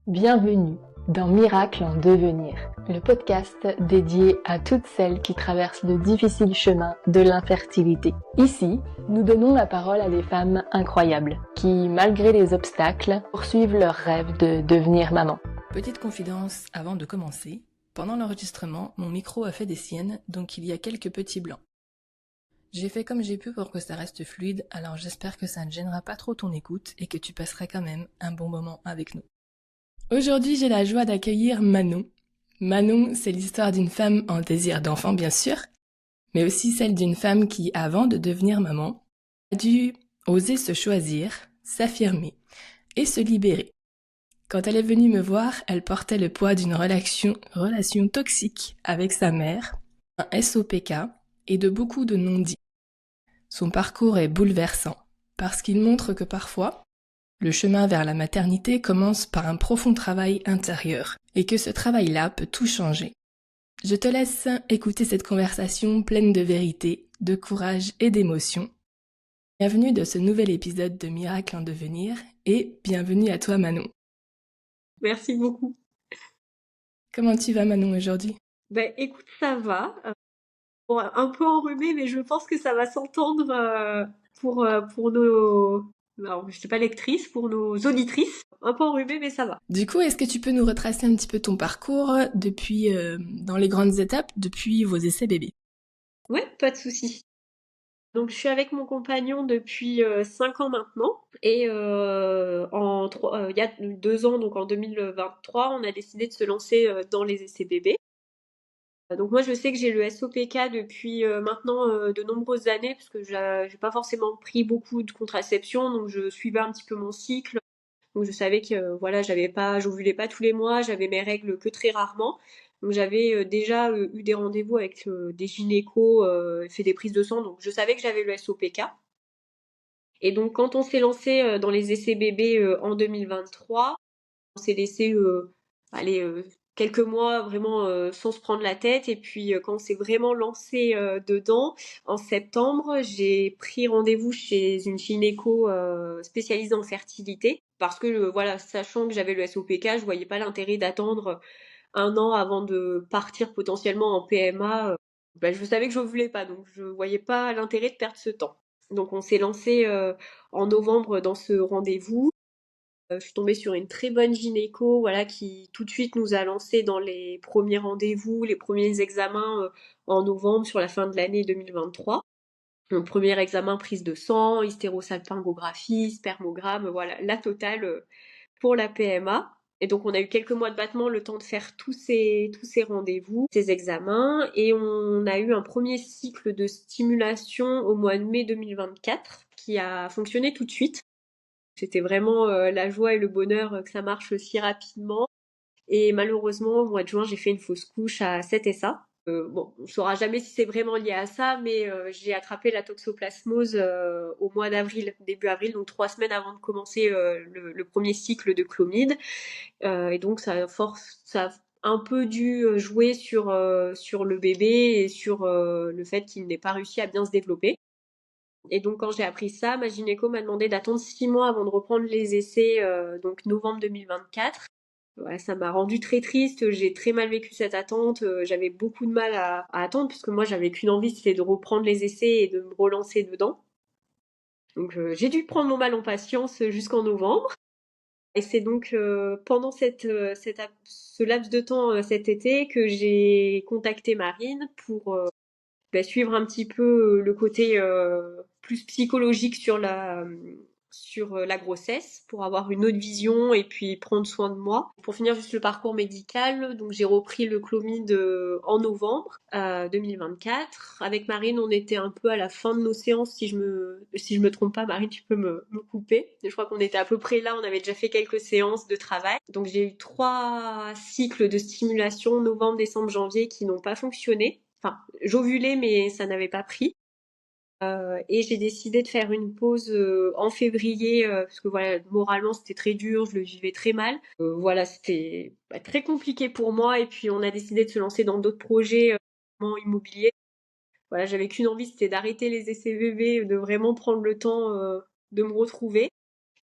Bienvenue dans Miracle en devenir, le podcast dédié à toutes celles qui traversent le difficile chemin de l'infertilité. Ici, nous donnons la parole à des femmes incroyables qui, malgré les obstacles, poursuivent leur rêve de devenir maman. Petite confidence avant de commencer, pendant l'enregistrement, mon micro a fait des siennes, donc il y a quelques petits blancs. J'ai fait comme j'ai pu pour que ça reste fluide, alors j'espère que ça ne gênera pas trop ton écoute et que tu passeras quand même un bon moment avec nous. Aujourd'hui, j'ai la joie d'accueillir Manon. Manon, c'est l'histoire d'une femme en désir d'enfant, bien sûr, mais aussi celle d'une femme qui, avant de devenir maman, a dû oser se choisir, s'affirmer et se libérer. Quand elle est venue me voir, elle portait le poids d'une relation toxique avec sa mère, un SOPK et de beaucoup de non-dits. Son parcours est bouleversant, parce qu'il montre que parfois, le chemin vers la maternité commence par un profond travail intérieur, et que ce travail-là peut tout changer. Je te laisse écouter cette conversation pleine de vérité, de courage et d'émotion. Bienvenue dans ce nouvel épisode de Miracle en devenir, et bienvenue à toi Manon. Merci beaucoup. Comment tu vas Manon aujourd'hui ? Écoute, ça va. Bon, un peu enrhumé, mais je pense que ça va s'entendre pour nos, alors, je sais pas lectrices, pour nos auditrices. Un peu enrhumé, mais ça va. Du coup, est-ce que tu peux nous retracer un petit peu ton parcours depuis, dans les grandes étapes, depuis vos essais bébés ? Ouais, pas de souci. Donc, je suis avec mon compagnon depuis 5 ans maintenant. Et il y a 2 ans, donc en 2023, on a décidé de se lancer dans les essais bébés. Donc moi je sais que j'ai le SOPK depuis maintenant de nombreuses années parce que j'ai pas forcément pris beaucoup de contraception, donc je suivais un petit peu mon cycle. Donc je savais que voilà, j'ovulais pas tous les mois, j'avais mes règles que très rarement. Donc j'avais déjà eu des rendez-vous avec des gynécos, fait des prises de sang, donc je savais que j'avais le SOPK. Et donc quand on s'est lancé dans les essais bébés en 2023, on s'est laissé aller quelques mois vraiment sans se prendre la tête. Et puis quand on s'est vraiment lancé dedans, en septembre, j'ai pris rendez-vous chez une gynéco spécialisée en fertilité. Parce que voilà, sachant que j'avais le SOPK, je voyais pas l'intérêt d'attendre un an avant de partir potentiellement en PMA. Je savais que je voulais pas, donc je voyais pas l'intérêt de perdre ce temps. Donc on s'est lancé en novembre dans ce rendez-vous. Je suis tombée sur une très bonne gynéco, voilà, qui tout de suite nous a lancé dans les premiers rendez-vous, les premiers examens en novembre sur la fin de l'année 2023. Donc premier examen, prise de sang, hystérosalpingographie, spermogramme, voilà, la totale pour la PMA. Et donc on a eu quelques mois de battement, le temps de faire tous ces rendez-vous, ces examens, et on a eu un premier cycle de stimulation au mois de mai 2024 qui a fonctionné tout de suite. C'était vraiment la joie et le bonheur que ça marche si rapidement. Et malheureusement, au mois de juin, j'ai fait une fausse couche à 7 SA. Bon, on saura jamais si c'est vraiment lié à ça, mais j'ai attrapé la toxoplasmose au mois d'avril, début avril, donc 3 semaines avant de commencer le premier cycle de Clomid. Et donc ça a un peu dû jouer sur le bébé et sur le fait qu'il n'ait pas réussi à bien se développer. Et donc quand j'ai appris ça, ma gynéco m'a demandé d'attendre 6 mois avant de reprendre les essais, donc novembre 2024. Ouais, ça m'a rendue très triste, j'ai très mal vécu cette attente, j'avais beaucoup de mal à attendre puisque moi j'avais qu'une envie, c'était de reprendre les essais et de me relancer dedans. Donc j'ai dû prendre mon mal en patience jusqu'en novembre. Et c'est donc pendant ce laps de temps cet été que j'ai contacté Marine pour suivre un petit peu le côté plus psychologique sur la grossesse pour avoir une autre vision et puis prendre soin de moi. Pour finir juste le parcours médical, donc j'ai repris le Clomid en novembre 2024. Avec Marine, on était un peu à la fin de nos séances. Si je me trompe pas, Marine, tu peux me couper. Je crois qu'on était à peu près là, on avait déjà fait quelques séances de travail. Donc j'ai eu 3 cycles de stimulation, novembre, décembre, janvier, qui n'ont pas fonctionné. Enfin, j'ovulais, mais ça n'avait pas pris. Et j'ai décidé de faire une pause en février parce que voilà, moralement c'était très dur, je le vivais très mal. Voilà, c'était très compliqué pour moi et puis on a décidé de se lancer dans d'autres projets immobiliers. Voilà, j'avais qu'une envie, c'était d'arrêter les essais bébés, de vraiment prendre le temps de me retrouver.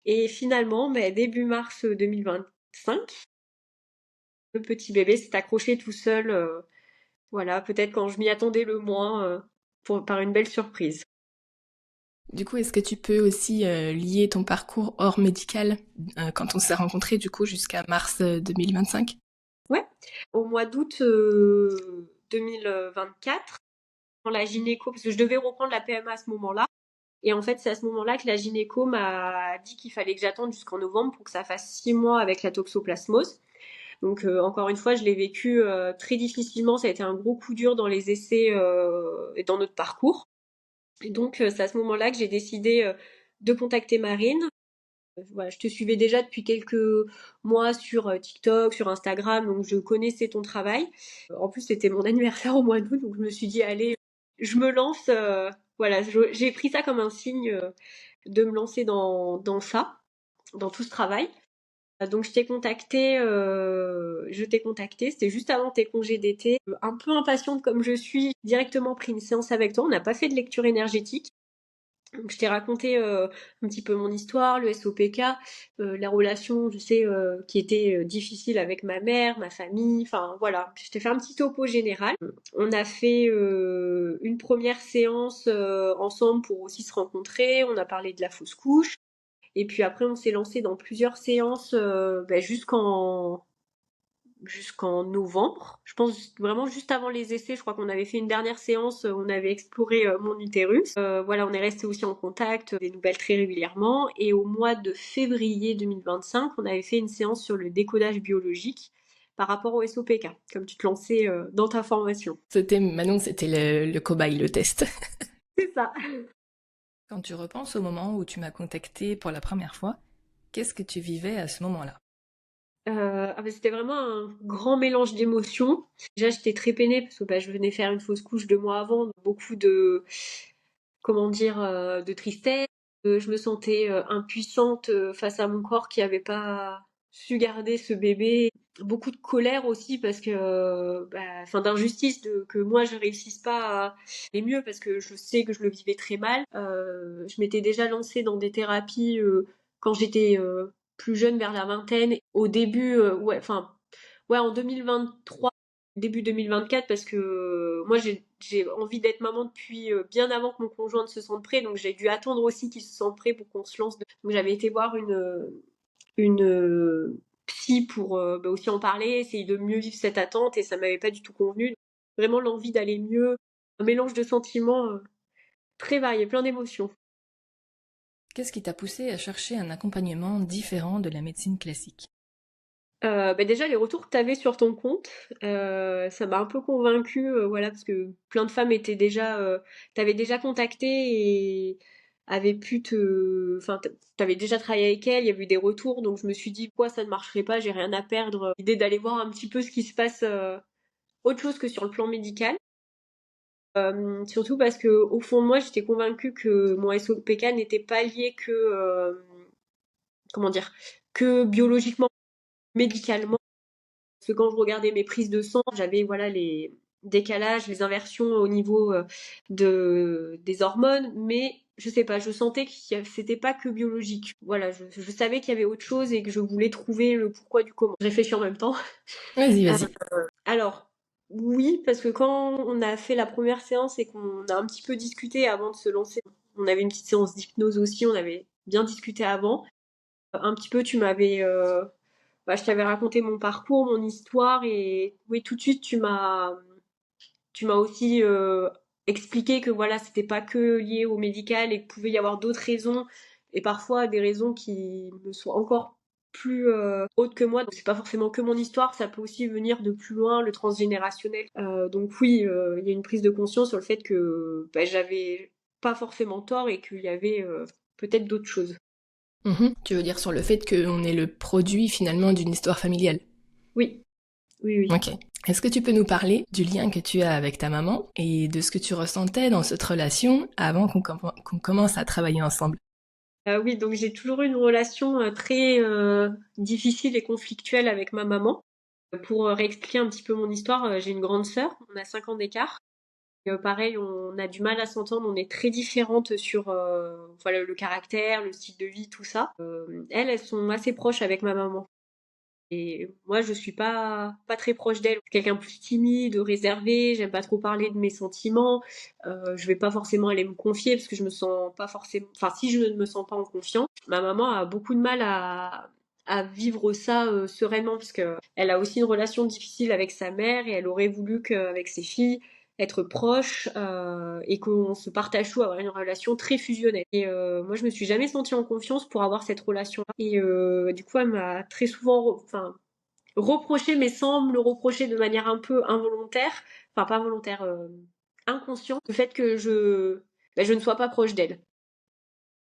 Et finalement, début mars 2025, Le petit bébé s'est accroché tout seul, voilà, peut-être quand je m'y attendais le moins, par une belle surprise. Du coup, est-ce que tu peux aussi lier ton parcours hors médical quand on s'est rencontrés du coup jusqu'à mars 2025? Ouais, au mois d'août 2024, dans la gynéco, parce que je devais reprendre la PMA à ce moment-là. Et en fait, c'est à ce moment-là que la gynéco m'a dit qu'il fallait que j'attende jusqu'en novembre pour que ça fasse 6 mois avec la toxoplasmose. Donc encore une fois, je l'ai vécu très difficilement. Ça a été un gros coup dur dans les essais et dans notre parcours. Et donc c'est à ce moment-là que j'ai décidé de contacter Marine. Voilà, je te suivais déjà depuis quelques mois sur TikTok, sur Instagram, donc je connaissais ton travail. En plus, c'était mon anniversaire au mois d'août, donc je me suis dit, allez, je me lance. Voilà, j'ai pris ça comme un signe de me lancer dans ça, dans tout ce travail. Donc je t'ai contacté, c'était juste avant tes congés d'été. Un peu impatiente comme je suis, directement pris une séance avec toi. On n'a pas fait de lecture énergétique. Donc, je t'ai raconté un petit peu mon histoire, le SOPK, la relation, je sais, qui était difficile avec ma mère, ma famille, enfin voilà. Je t'ai fait un petit topo général. On a fait une première séance ensemble pour aussi se rencontrer. On a parlé de la fausse couche. Et puis après, on s'est lancé dans plusieurs séances jusqu'en novembre. Je pense vraiment juste avant les essais, je crois qu'on avait fait une dernière séance, on avait exploré mon utérus. Voilà, on est resté aussi en contact, des nouvelles très régulièrement. Et au mois de février 2025, on avait fait une séance sur le décodage biologique par rapport au SOPK, comme tu te lançais dans ta formation. C'était Manon, c'était le cobaye, le test. C'est ça. Quand tu repenses au moment où tu m'as contacté pour la première fois, qu'est-ce que tu vivais à ce moment-là? C'était vraiment un grand mélange d'émotions. Déjà, j'étais très peinée parce que je venais faire une fausse couche 2 mois avant, donc beaucoup de, comment dire, de tristesse. Je me sentais impuissante face à mon corps qui avait pas su garder ce bébé. Beaucoup de colère aussi parce que, enfin, d'injustice que moi je réussisse pas à aller mieux parce que je sais que je le vivais très mal. Je m'étais déjà lancée dans des thérapies quand j'étais plus jeune, vers la vingtaine. Au début, ouais, enfin, ouais, en 2023, début 2024, parce que moi j'ai envie d'être maman depuis bien avant que mon conjoint ne se sente prêt, donc j'ai dû attendre aussi qu'il se sente prêt pour qu'on se lance. Donc j'avais été voir une psy pour aussi en parler, essayer de mieux vivre cette attente, et ça m'avait pas du tout convenu. Vraiment l'envie d'aller mieux, un mélange de sentiments très variés, plein d'émotions. Qu'est-ce qui t'a poussé à chercher un accompagnement différent de la médecine classique? Déjà les retours que tu avais sur ton compte, ça m'a un peu convaincue, voilà, parce que plein de femmes étaient déjà, t'avaient déjà contacté et avaient pu enfin, t'avais déjà travaillé avec elles, il y a eu des retours, donc je me suis dit, pourquoi ça ne marcherait pas, j'ai rien à perdre. L'idée d'aller voir un petit peu ce qui se passe, autre chose que sur le plan médical. Surtout parce que au fond de moi, j'étais convaincue que mon SOPK n'était pas lié que, comment dire, que biologiquement, médicalement. Parce que quand je regardais mes prises de sang, j'avais voilà les décalages, les inversions au niveau des hormones, mais je sais pas, je sentais que c'était pas que biologique. Voilà, je savais qu'il y avait autre chose et que je voulais trouver le pourquoi du comment. Je réfléchis en même temps. Vas-y, Euh, vas-y. alors, oui, parce que quand on a fait la première séance et qu'on a un petit peu discuté avant de se lancer, on avait une petite séance d'hypnose aussi, on avait bien discuté avant. Un petit peu, je t'avais raconté mon parcours, mon histoire, et oui, tout de suite, tu m'as aussi expliqué que voilà, c'était pas que lié au médical et qu'il pouvait y avoir d'autres raisons, et parfois des raisons qui me sont encore plus hautes que moi. Donc c'est pas forcément que mon histoire, ça peut aussi venir de plus loin, le transgénérationnel. Donc oui, il y a une prise de conscience sur le fait que j'avais pas forcément tort et qu'il y avait peut-être d'autres choses. Tu veux dire sur le fait qu'on est le produit finalement d'une histoire familiale? Oui, oui, oui. Ok. Est-ce que tu peux nous parler du lien que tu as avec ta maman et de ce que tu ressentais dans cette relation avant qu'on commence à travailler ensemble? Oui, donc j'ai toujours eu une relation très difficile et conflictuelle avec ma maman. Pour réexpliquer un petit peu mon histoire, j'ai une grande sœur, on a 5 ans d'écart. Et, pareil, on a du mal à s'entendre, on est très différentes sur voilà, le caractère, le style de vie, tout ça. Elles sont assez proches avec ma maman. Et moi, je suis pas très proche d'elle. Quelqu'un plus timide, réservé, j'aime pas trop parler de mes sentiments. Je vais pas forcément aller me confier parce que je me sens pas forcément. Enfin, si je ne me sens pas en confiance, ma maman a beaucoup de mal à vivre ça sereinement parce que elle a aussi une relation difficile avec sa mère et elle aurait voulu qu'avec ses filles être proche et qu'on se partage tout, avoir une relation très fusionnelle. Et moi, je me suis jamais sentie en confiance pour avoir cette relation-là. Et du coup, elle m'a très souvent, enfin, reproché, mais sans me le reprocher de manière un peu involontaire, enfin pas volontaire, inconsciente, le fait que je ne sois pas proche d'elle.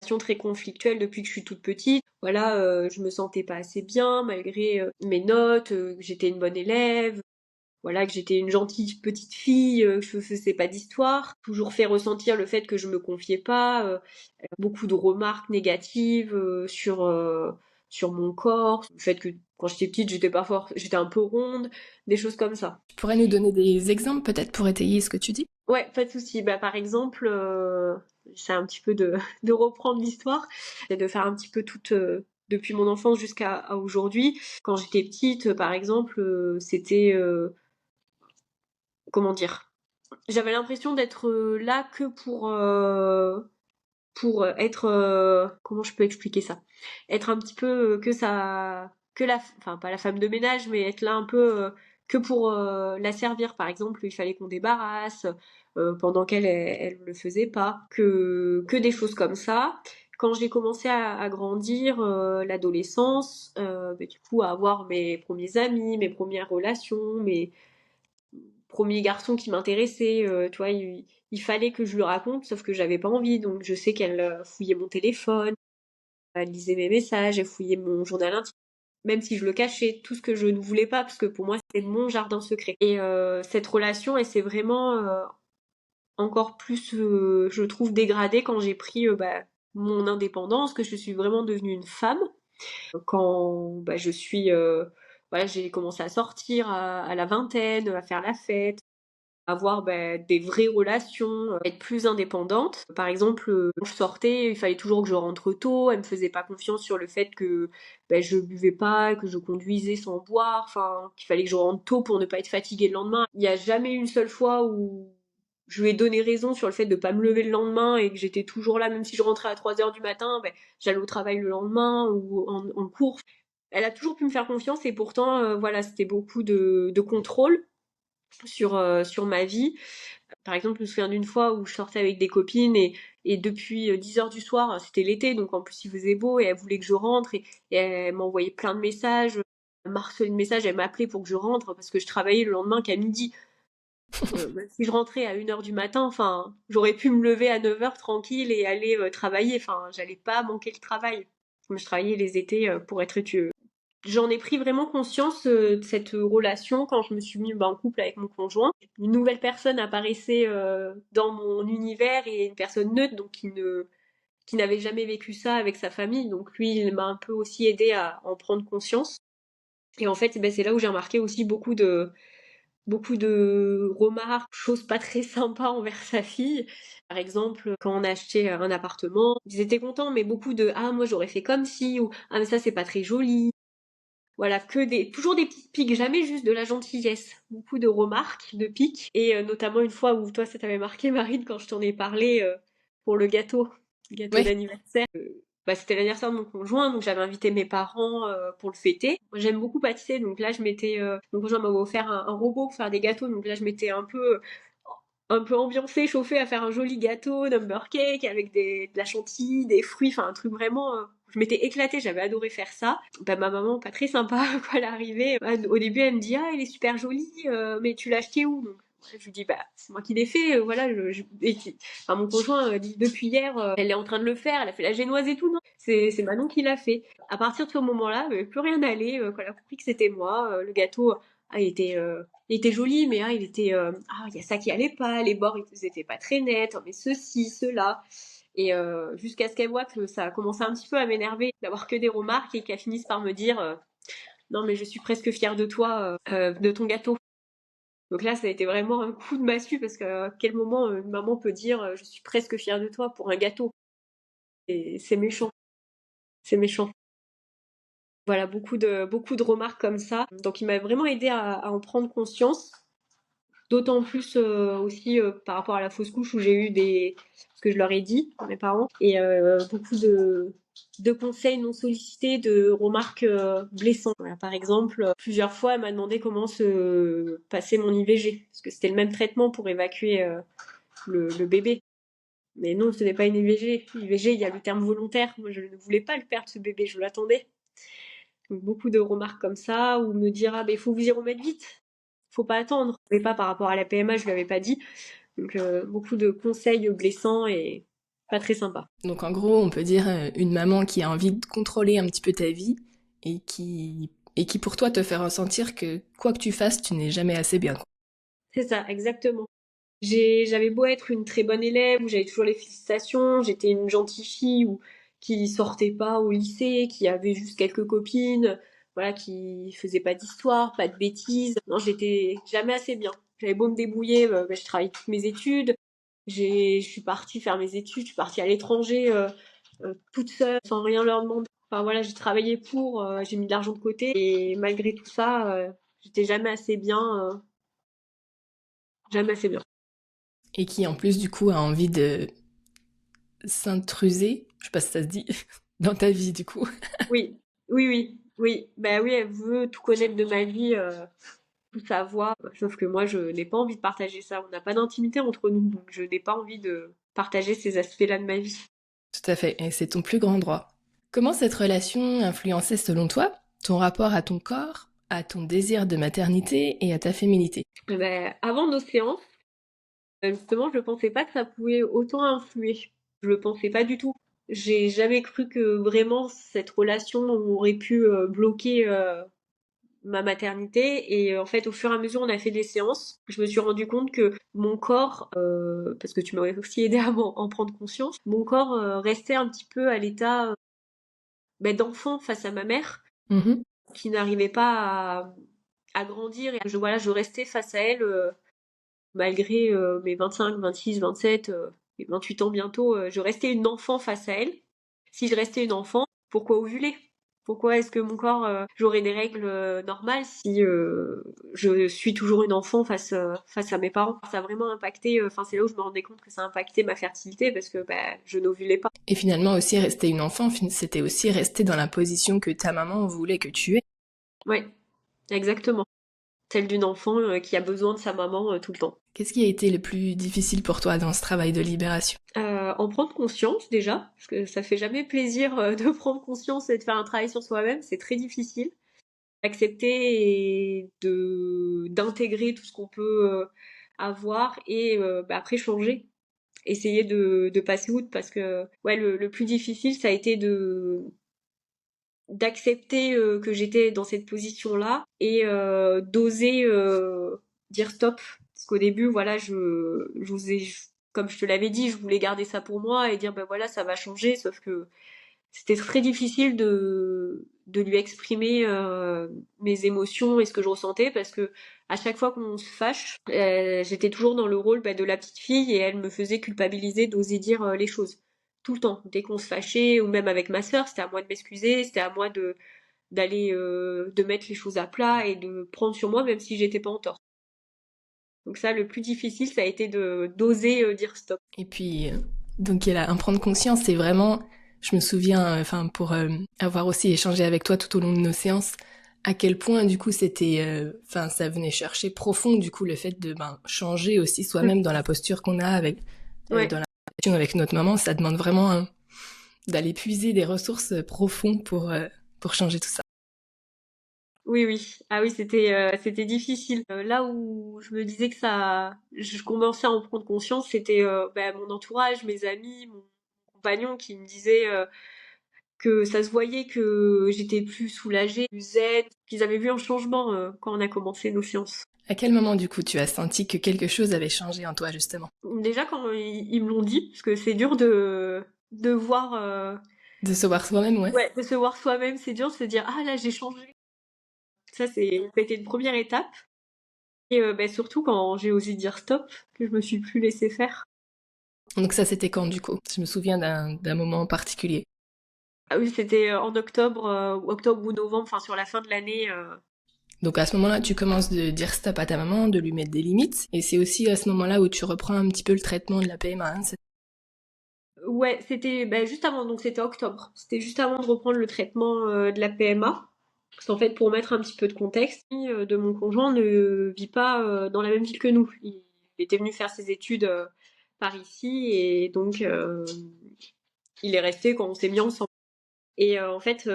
Relation très conflictuelle depuis que je suis toute petite. Voilà, je me sentais pas assez bien malgré mes notes, que j'étais une bonne élève, voilà, que j'étais une gentille petite fille, que je faisais pas d'histoire, toujours fait ressentir le fait que je me confiais pas, beaucoup de remarques négatives sur mon corps, le fait que quand j'étais petite, j'étais un peu ronde, des choses comme ça. Tu pourrais nous donner des exemples peut-être pour étayer ce que tu dis? Ouais, pas de souci. Bah, par exemple, c'est un petit peu de reprendre l'histoire et de faire un petit peu toute depuis mon enfance jusqu'à aujourd'hui. Quand j'étais petite, par exemple, c'était comment dire? J'avais l'impression d'être là que pour être comment je peux expliquer ça? Être un petit peu enfin pas la femme de ménage, mais être là un peu que pour la servir. Par exemple, il fallait qu'on débarrasse pendant qu'elle le faisait pas, que des choses comme ça. Quand j'ai commencé à grandir, l'adolescence, bah, du coup à avoir mes premiers amis, mes premières relations, mes premier garçon qui m'intéressait, tu vois, il fallait que je le raconte, sauf que j'avais pas envie, donc je sais qu'elle fouillait mon téléphone, elle lisait mes messages, elle fouillait mon journal intime, même si je le cachais, tout ce que je ne voulais pas, parce que pour moi c'était mon jardin secret. Et cette relation, elle s'est vraiment encore plus, je trouve, dégradée quand j'ai pris bah, mon indépendance, que je suis vraiment devenue une femme, quand bah, voilà, j'ai commencé à sortir à la vingtaine, à faire la fête, avoir bah, des vraies relations, être plus indépendante. Par exemple, quand je sortais, il fallait toujours que je rentre tôt, elle me faisait pas confiance sur le fait que bah, je buvais pas, que je conduisais sans boire, enfin, qu'il fallait que je rentre tôt pour ne pas être fatiguée le lendemain. Il y a jamais une seule fois où je lui ai donné raison sur le fait de pas me lever le lendemain et que j'étais toujours là, même si je rentrais à 3 heures du matin, bah, j'allais au travail le lendemain ou en cours. Elle a toujours pu me faire confiance et pourtant, voilà, c'était beaucoup de contrôle sur ma vie. Par exemple, je me souviens d'une fois où je sortais avec des copines et depuis 10 heures du soir, c'était l'été, donc en plus il faisait beau et elle voulait que je rentre et elle m'envoyait plein de messages. Elle m'a harcelé de messages, elle m'appelait pour que je rentre parce que je travaillais le lendemain qu'à midi. Si je rentrais à 1 heure du matin, enfin, j'aurais pu me lever à 9 heures tranquille et aller travailler. Enfin, j'allais pas manquer le travail. Comme je travaillais les étés pour être étudiante. J'en ai pris vraiment conscience de cette relation quand je me suis mis bah, en couple avec mon conjoint. Une nouvelle personne apparaissait dans mon univers et une personne neutre, donc qui n'avait jamais vécu ça avec sa famille. Donc lui, il m'a un peu aussi aidé à en prendre conscience. Et en fait, ben, c'est là où j'ai remarqué aussi beaucoup de remarques, choses pas très sympas envers sa fille. Par exemple, quand on a acheté un appartement, ils étaient contents, mais beaucoup de ah moi j'aurais fait comme si ou ah mais ça c'est pas très joli. Voilà, toujours des petites piques, jamais juste de la gentillesse. Beaucoup de remarques, de piques. Et notamment une fois où toi, ça t'avait marqué, Marine, quand je t'en ai parlé pour le gâteau Oui. d'anniversaire. Bah, c'était l'anniversaire de mon conjoint, donc j'avais invité mes parents pour le fêter. Moi, j'aime beaucoup pâtisser, donc là, mon conjoint m'avait offert un robot pour faire des gâteaux, donc là, je m'étais un peu ambiancée, chauffée à faire un joli gâteau, number cake, avec de la chantilly, des fruits, enfin un truc vraiment... je m'étais éclatée, j'avais adoré faire ça. Bah, ma maman, pas très sympa, quand elle est arrivée. Au début, elle me dit, ah, il est super joli, mais tu l'as acheté où? Donc, je lui dis, bah, c'est moi qui l'ai fait, voilà. Enfin, mon conjoint dit, depuis hier, elle est en train de le faire, elle a fait la génoise et tout, non? C'est Manon qui l'a fait. À partir de ce moment-là, plus rien n'allait, quand elle a compris que c'était moi, le gâteau, ah, il était joli, mais ah, il y a ça qui allait pas, les bords, ils étaient pas très nets, mais ceci, cela. Et jusqu'à ce qu'elle voit que ça a commencé un petit peu à m'énerver d'avoir que des remarques et qu'elle finisse par me dire non mais je suis presque fière de toi, de ton gâteau. Donc là ça a été vraiment un coup de massue parce qu'à quel moment une maman peut dire je suis presque fière de toi pour un gâteau. Et c'est méchant, c'est méchant. Voilà, beaucoup de remarques comme ça. Donc il m'a vraiment aidé à en prendre conscience. D'autant plus aussi par rapport à la fausse couche où j'ai eu ce que je leur ai dit, mes parents, et beaucoup de conseils non sollicités, de remarques blessantes. Voilà, par exemple, plusieurs fois, elle m'a demandé comment se passait mon IVG, parce que c'était le même traitement pour évacuer le bébé. Mais non, ce n'est pas une IVG. IVG, il y a le terme volontaire. Moi, je ne voulais pas le perdre, ce bébé, je l'attendais. Donc, beaucoup de remarques comme ça, ou me dire, ah, ben, il faut vous y remettre vite. Faut pas attendre. Mais pas par rapport à la PMA, je lui avais pas dit. Donc, beaucoup de conseils blessants et pas très sympas. Donc en gros, on peut dire une maman qui a envie de contrôler un petit peu ta vie et qui pour toi te fait ressentir que quoi que tu fasses, tu n'es jamais assez bien. C'est ça, exactement. J'avais beau être une très bonne élève, où j'avais toujours les félicitations, j'étais une gentille fille qui sortait pas au lycée, qui avait juste quelques copines, voilà, qui faisait pas d'histoire, pas de bêtises. Non, j'étais jamais assez bien. J'avais beau me débrouiller, je travaillais toutes mes études. Je suis partie faire mes études, je suis partie à l'étranger toute seule, sans rien leur demander. Enfin voilà, j'ai travaillé j'ai mis de l'argent de côté et malgré tout ça, j'étais jamais assez bien. Et qui en plus du coup a envie de s'intruser, je sais pas si ça se dit, dans ta vie du coup. Oui, oui. Bah oui, elle veut tout connaître de ma vie, tout savoir. Sauf que moi, je n'ai pas envie de partager ça. On n'a pas d'intimité entre nous, donc je n'ai pas envie de partager ces aspects-là de ma vie. Tout à fait, et c'est ton plus grand droit. Comment cette relation influençait selon toi ton rapport à ton corps, à ton désir de maternité et à ta féminité? Bah, avant nos séances, justement, je pensais pas que ça pouvait autant influer. Je le pensais pas du tout. J'ai jamais cru que vraiment cette relation aurait pu bloquer ma maternité et en fait au fur et à mesure on a fait des séances, je me suis rendu compte que mon corps, parce que tu m'as aussi aidé à en prendre conscience, mon corps restait un petit peu à l'état d'enfant face à ma mère Mhm. qui n'arrivait pas à grandir et je restais face à elle malgré mes 25, 26, 27 et 28 ans bientôt, je restais une enfant face à elle. Si je restais une enfant, pourquoi ovuler? Pourquoi est-ce que mon corps, j'aurais des règles normales si je suis toujours une enfant face à mes parents? Ça a vraiment impacté, enfin c'est là où je me rendais compte que ça a impacté ma fertilité parce que je n'ovulais pas. Et finalement aussi rester une enfant, c'était aussi rester dans la position que ta maman voulait que tu aies. Ouais, exactement. Celle d'une enfant qui a besoin de sa maman tout le temps. Qu'est-ce qui a été le plus difficile pour toi dans ce travail de libération? En prendre conscience déjà, parce que ça fait jamais plaisir de prendre conscience et de faire un travail sur soi-même, c'est très difficile. Accepter et d'intégrer tout ce qu'on peut avoir et après changer. Essayer de passer outre parce que ouais le plus difficile ça a été d'accepter que j'étais dans cette position-là et d'oser dire stop. Parce qu'au début, voilà, comme je te l'avais dit, je voulais garder ça pour moi et dire, ben voilà, ça va changer. Sauf que c'était très difficile de lui exprimer mes émotions et ce que je ressentais parce que à chaque fois qu'on se fâche, j'étais toujours dans le rôle de la petite fille et elle me faisait culpabiliser d'oser dire les choses tout le temps. Dès qu'on se fâchait ou même avec ma sœur, c'était à moi de m'excuser, c'était à moi de mettre les choses à plat et de prendre sur moi même si j'étais pas en tort. Donc ça, le plus difficile, ça a été de d'oser dire stop. Et puis, donc il y a en prendre conscience, c'est vraiment, je me souviens, enfin pour avoir aussi échangé avec toi tout au long de nos séances, à quel point du coup c'était, enfin ça venait chercher profond du coup le fait de changer aussi soi-même dans la posture qu'on a avec, Ouais. dans la relation avec notre maman, ça demande vraiment d'aller puiser des ressources profondes pour changer tout ça. Oui, oui. Ah oui, c'était difficile. Là où je me disais que je commençais à en prendre conscience, c'était mon entourage, mes amis, mon compagnon qui me disait que ça se voyait que j'étais plus soulagée, plus zen, qu'ils avaient vu un changement quand on a commencé nos séances. À quel moment du coup tu as senti que quelque chose avait changé en toi justement? Déjà quand ils me l'ont dit, parce que c'est dur de voir, De se voir soi-même, ouais. ouais, de se voir soi-même, c'est dur de se dire ah là j'ai changé. Ça a été une première étape. Et surtout quand j'ai osé dire stop, que je me suis plus laissée faire. Donc ça c'était quand du coup? Je me souviens d'un moment particulier. Ah oui, c'était en octobre ou novembre, enfin sur la fin de l'année. Donc à ce moment-là, tu commences de dire stop à ta maman, de lui mettre des limites, et c'est aussi à ce moment-là où tu reprends un petit peu le traitement de la PMA. Hein. Ouais, c'était juste avant, donc c'était octobre. C'était juste avant de reprendre le traitement de la PMA. Parce qu'en fait, pour mettre un petit peu de contexte, de mon conjoint ne vit pas dans la même ville que nous. Il était venu faire ses études par ici et donc il est resté quand on s'est mis ensemble. Et en fait,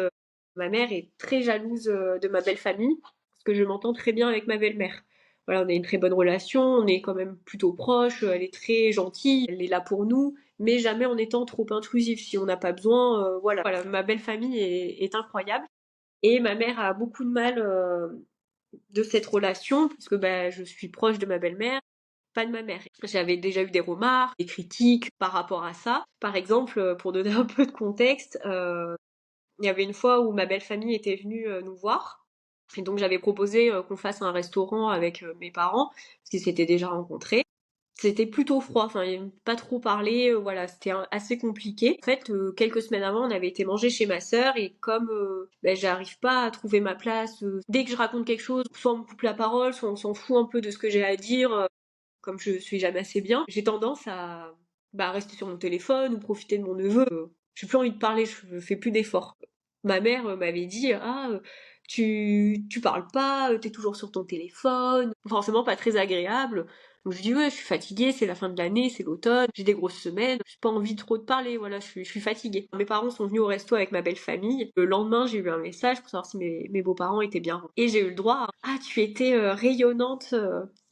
ma mère est très jalouse de ma belle famille parce que je m'entends très bien avec ma belle-mère. Voilà, on a une très bonne relation, on est quand même plutôt proches, elle est très gentille, elle est là pour nous, mais jamais en étant trop intrusive. Si on n'a pas besoin, voilà. Voilà, ma belle famille est incroyable. Et ma mère a beaucoup de mal de cette relation, parce que je suis proche de ma belle-mère, pas de ma mère. J'avais déjà eu des remarques, des critiques par rapport à ça. Par exemple, pour donner un peu de contexte, il y avait une fois où ma belle famille était venue nous voir. Et donc j'avais proposé qu'on fasse un restaurant avec mes parents, parce qu'ils s'étaient déjà rencontrés. C'était plutôt froid, enfin, il pas trop parlé, voilà, c'était assez compliqué. En fait, quelques semaines avant, on avait été manger chez ma sœur et comme j'arrive pas à trouver ma place, dès que je raconte quelque chose, soit on me coupe la parole, soit on s'en fout un peu de ce que j'ai à dire, comme je suis jamais assez bien, j'ai tendance à rester sur mon téléphone ou profiter de mon neveu. J'ai plus envie de parler, je fais plus d'efforts. Ma mère m'avait dit tu parles pas, t'es toujours sur ton téléphone, forcément pas très agréable. Donc je dis ouais, je suis fatiguée, c'est la fin de l'année, c'est l'automne, j'ai des grosses semaines, j'ai pas envie trop de parler, voilà, je suis fatiguée. Mes parents sont venus au resto avec ma belle famille. Le lendemain, j'ai eu un message pour savoir si mes beaux-parents étaient bien. Et j'ai eu le droit tu étais rayonnante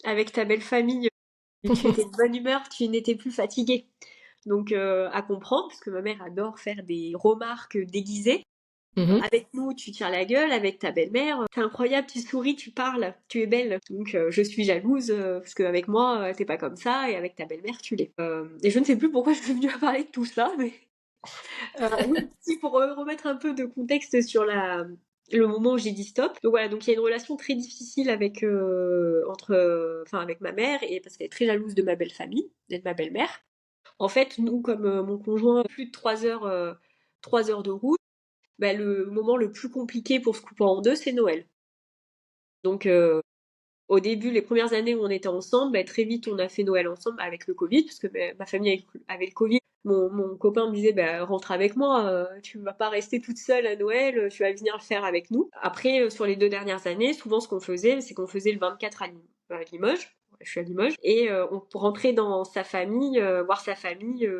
avec ta belle famille, tu étais de bonne humeur, tu n'étais plus fatiguée. Donc à comprendre, parce que ma mère adore faire des remarques déguisées. Mhm. Avec nous, tu tires la gueule, avec ta belle-mère, c'est incroyable, tu souris, tu parles, tu es belle. Donc je suis jalouse, parce qu'avec moi, t'es pas comme ça, et avec ta belle-mère, tu l'es. Et je ne sais plus pourquoi je suis venue à parler de tout ça, mais oui, si pour remettre un peu de contexte sur le moment où j'ai dit stop. Donc voilà, donc il y a une relation très difficile avec avec ma mère, et parce qu'elle est très jalouse de ma belle famille, d'être ma belle-mère. En fait, nous, comme mon conjoint, plus de 3 heures de route, le moment le plus compliqué pour se couper en deux, c'est Noël. Donc, au début, les premières années où on était ensemble, très vite, on a fait Noël ensemble avec le Covid, parce que ma famille avait le Covid. Mon copain me disait, rentre avec moi, tu vas pas rester toute seule à Noël, tu vas venir le faire avec nous. Après, sur les 2 dernières années, souvent ce qu'on faisait, c'est qu'on faisait le 24 à Limoges. Je suis à Limoges. Et on rentrait dans sa famille, voir sa famille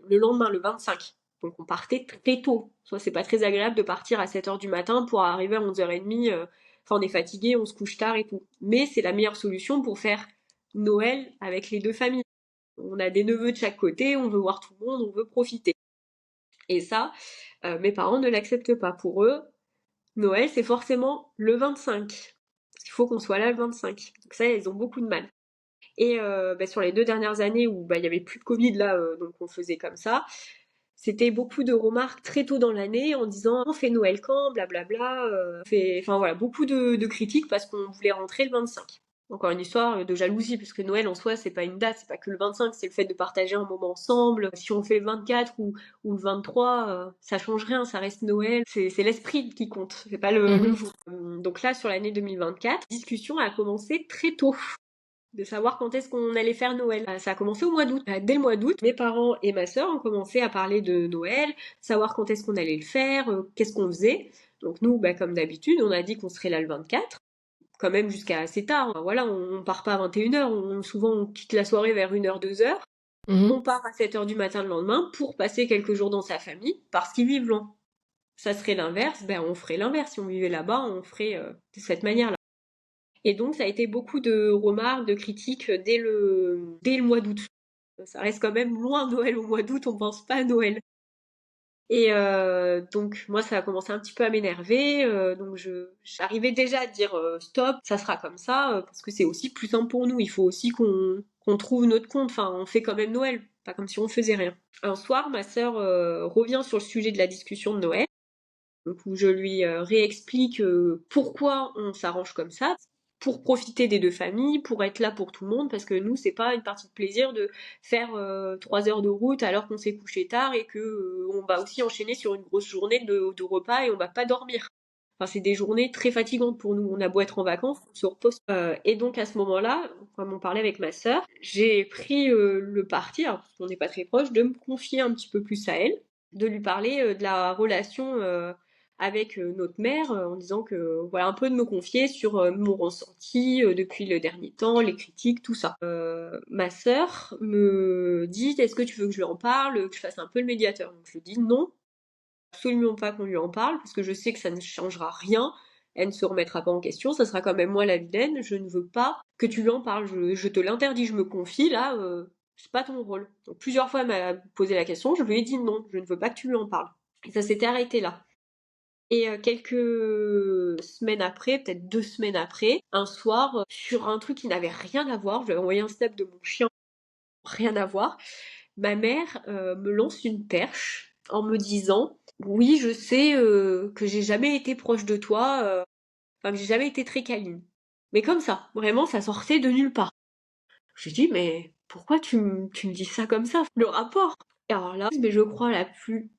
le lendemain, le 25. Donc on partait très tôt. Soit c'est pas très agréable de partir à 7 heures du matin pour arriver à 11h30. Enfin, on est fatigué, on se couche tard et tout. Mais c'est la meilleure solution pour faire Noël avec les deux familles. On a des neveux de chaque côté, on veut voir tout le monde, on veut profiter. Et ça, mes parents ne l'acceptent pas. Pour eux, Noël, c'est forcément le 25. Parce qu'il faut qu'on soit là le 25. Donc ça, ils ont beaucoup de mal. Et sur les 2 dernières années où il y avait plus de Covid là, donc on faisait comme ça, c'était beaucoup de remarques très tôt dans l'année en disant on fait Noël quand, blablabla. Enfin voilà, beaucoup de critiques parce qu'on voulait rentrer le 25. Encore une histoire de jalousie, puisque Noël en soi, c'est pas une date, c'est pas que le 25, c'est le fait de partager un moment ensemble. Si on fait le 24 ou le 23, ça change rien, ça reste Noël. C'est l'esprit qui compte, c'est pas le Mhm. jour. Donc là, sur l'année 2024, la discussion a commencé très tôt de savoir quand est-ce qu'on allait faire Noël. Ça a commencé au mois d'août. Dès le mois d'août, mes parents et ma sœur ont commencé à parler de Noël, savoir quand est-ce qu'on allait le faire, qu'est-ce qu'on faisait. Donc nous, comme d'habitude, on a dit qu'on serait là le 24, quand même jusqu'à assez tard. Voilà, on part pas à 21h, souvent on quitte la soirée vers 1h, 2h. On Mhm. part à 7h du matin le lendemain pour passer quelques jours dans sa famille, parce qu'ils vivent loin. Ça serait l'inverse, on ferait l'inverse. Si on vivait là-bas, on ferait de cette manière-là. Et donc, ça a été beaucoup de remarques, de critiques dès le mois d'août. Ça reste quand même loin Noël au mois d'août, on pense pas à Noël. Et donc, moi, ça a commencé un petit peu à m'énerver. Donc, j'arrivais déjà à dire stop, ça sera comme ça, parce que c'est aussi plus simple pour nous. Il faut aussi qu'on trouve notre compte. Enfin, on fait quand même Noël, pas comme si on faisait rien. Un soir, ma sœur revient sur le sujet de la discussion de Noël, donc où je lui réexplique pourquoi on s'arrange comme ça. pour profiter des deux familles, pour être là pour tout le monde, parce que nous, c'est pas une partie de plaisir de faire 3 heures de route alors qu'on s'est couché tard et que on va aussi enchaîner sur une grosse journée de repas et on va pas dormir. Enfin, c'est des journées très fatigantes pour nous. On a beau être en vacances, on se repose. Et donc à ce moment-là, comme on parlait avec ma sœur, j'ai pris le parti, alors, parce qu'on n'est pas très proche, de me confier un petit peu plus à elle, de lui parler de la relation avec notre mère, en disant que voilà un peu de me confier sur mon ressenti depuis le dernier temps, les critiques, tout ça. Ma sœur me dit est-ce que tu veux que je lui en parle, que je fasse un peu le médiateur. Donc je lui dis non, absolument pas qu'on lui en parle parce que je sais que ça ne changera rien. Elle ne se remettra pas en question, ça sera quand même moi la vilaine. Je ne veux pas que tu lui en parles. Je te l'interdis, je me confie là. C'est pas ton rôle. Donc plusieurs fois elle m'a posé la question, je lui ai dit non, je ne veux pas que tu lui en parles. Et ça s'était arrêté là. Et quelques semaines après, peut-être 2 semaines après, un soir, sur un truc qui n'avait rien à voir, je lui avais envoyé un snap de mon chien, rien à voir, ma mère me lance une perche en me disant oui, je sais que j'ai jamais été proche de toi, enfin j'ai jamais été très câline. Mais comme ça, vraiment, ça sortait de nulle part. Je lui dis mais pourquoi tu me dis ça comme ça? Le rapport. Et alors là, mais je crois la plus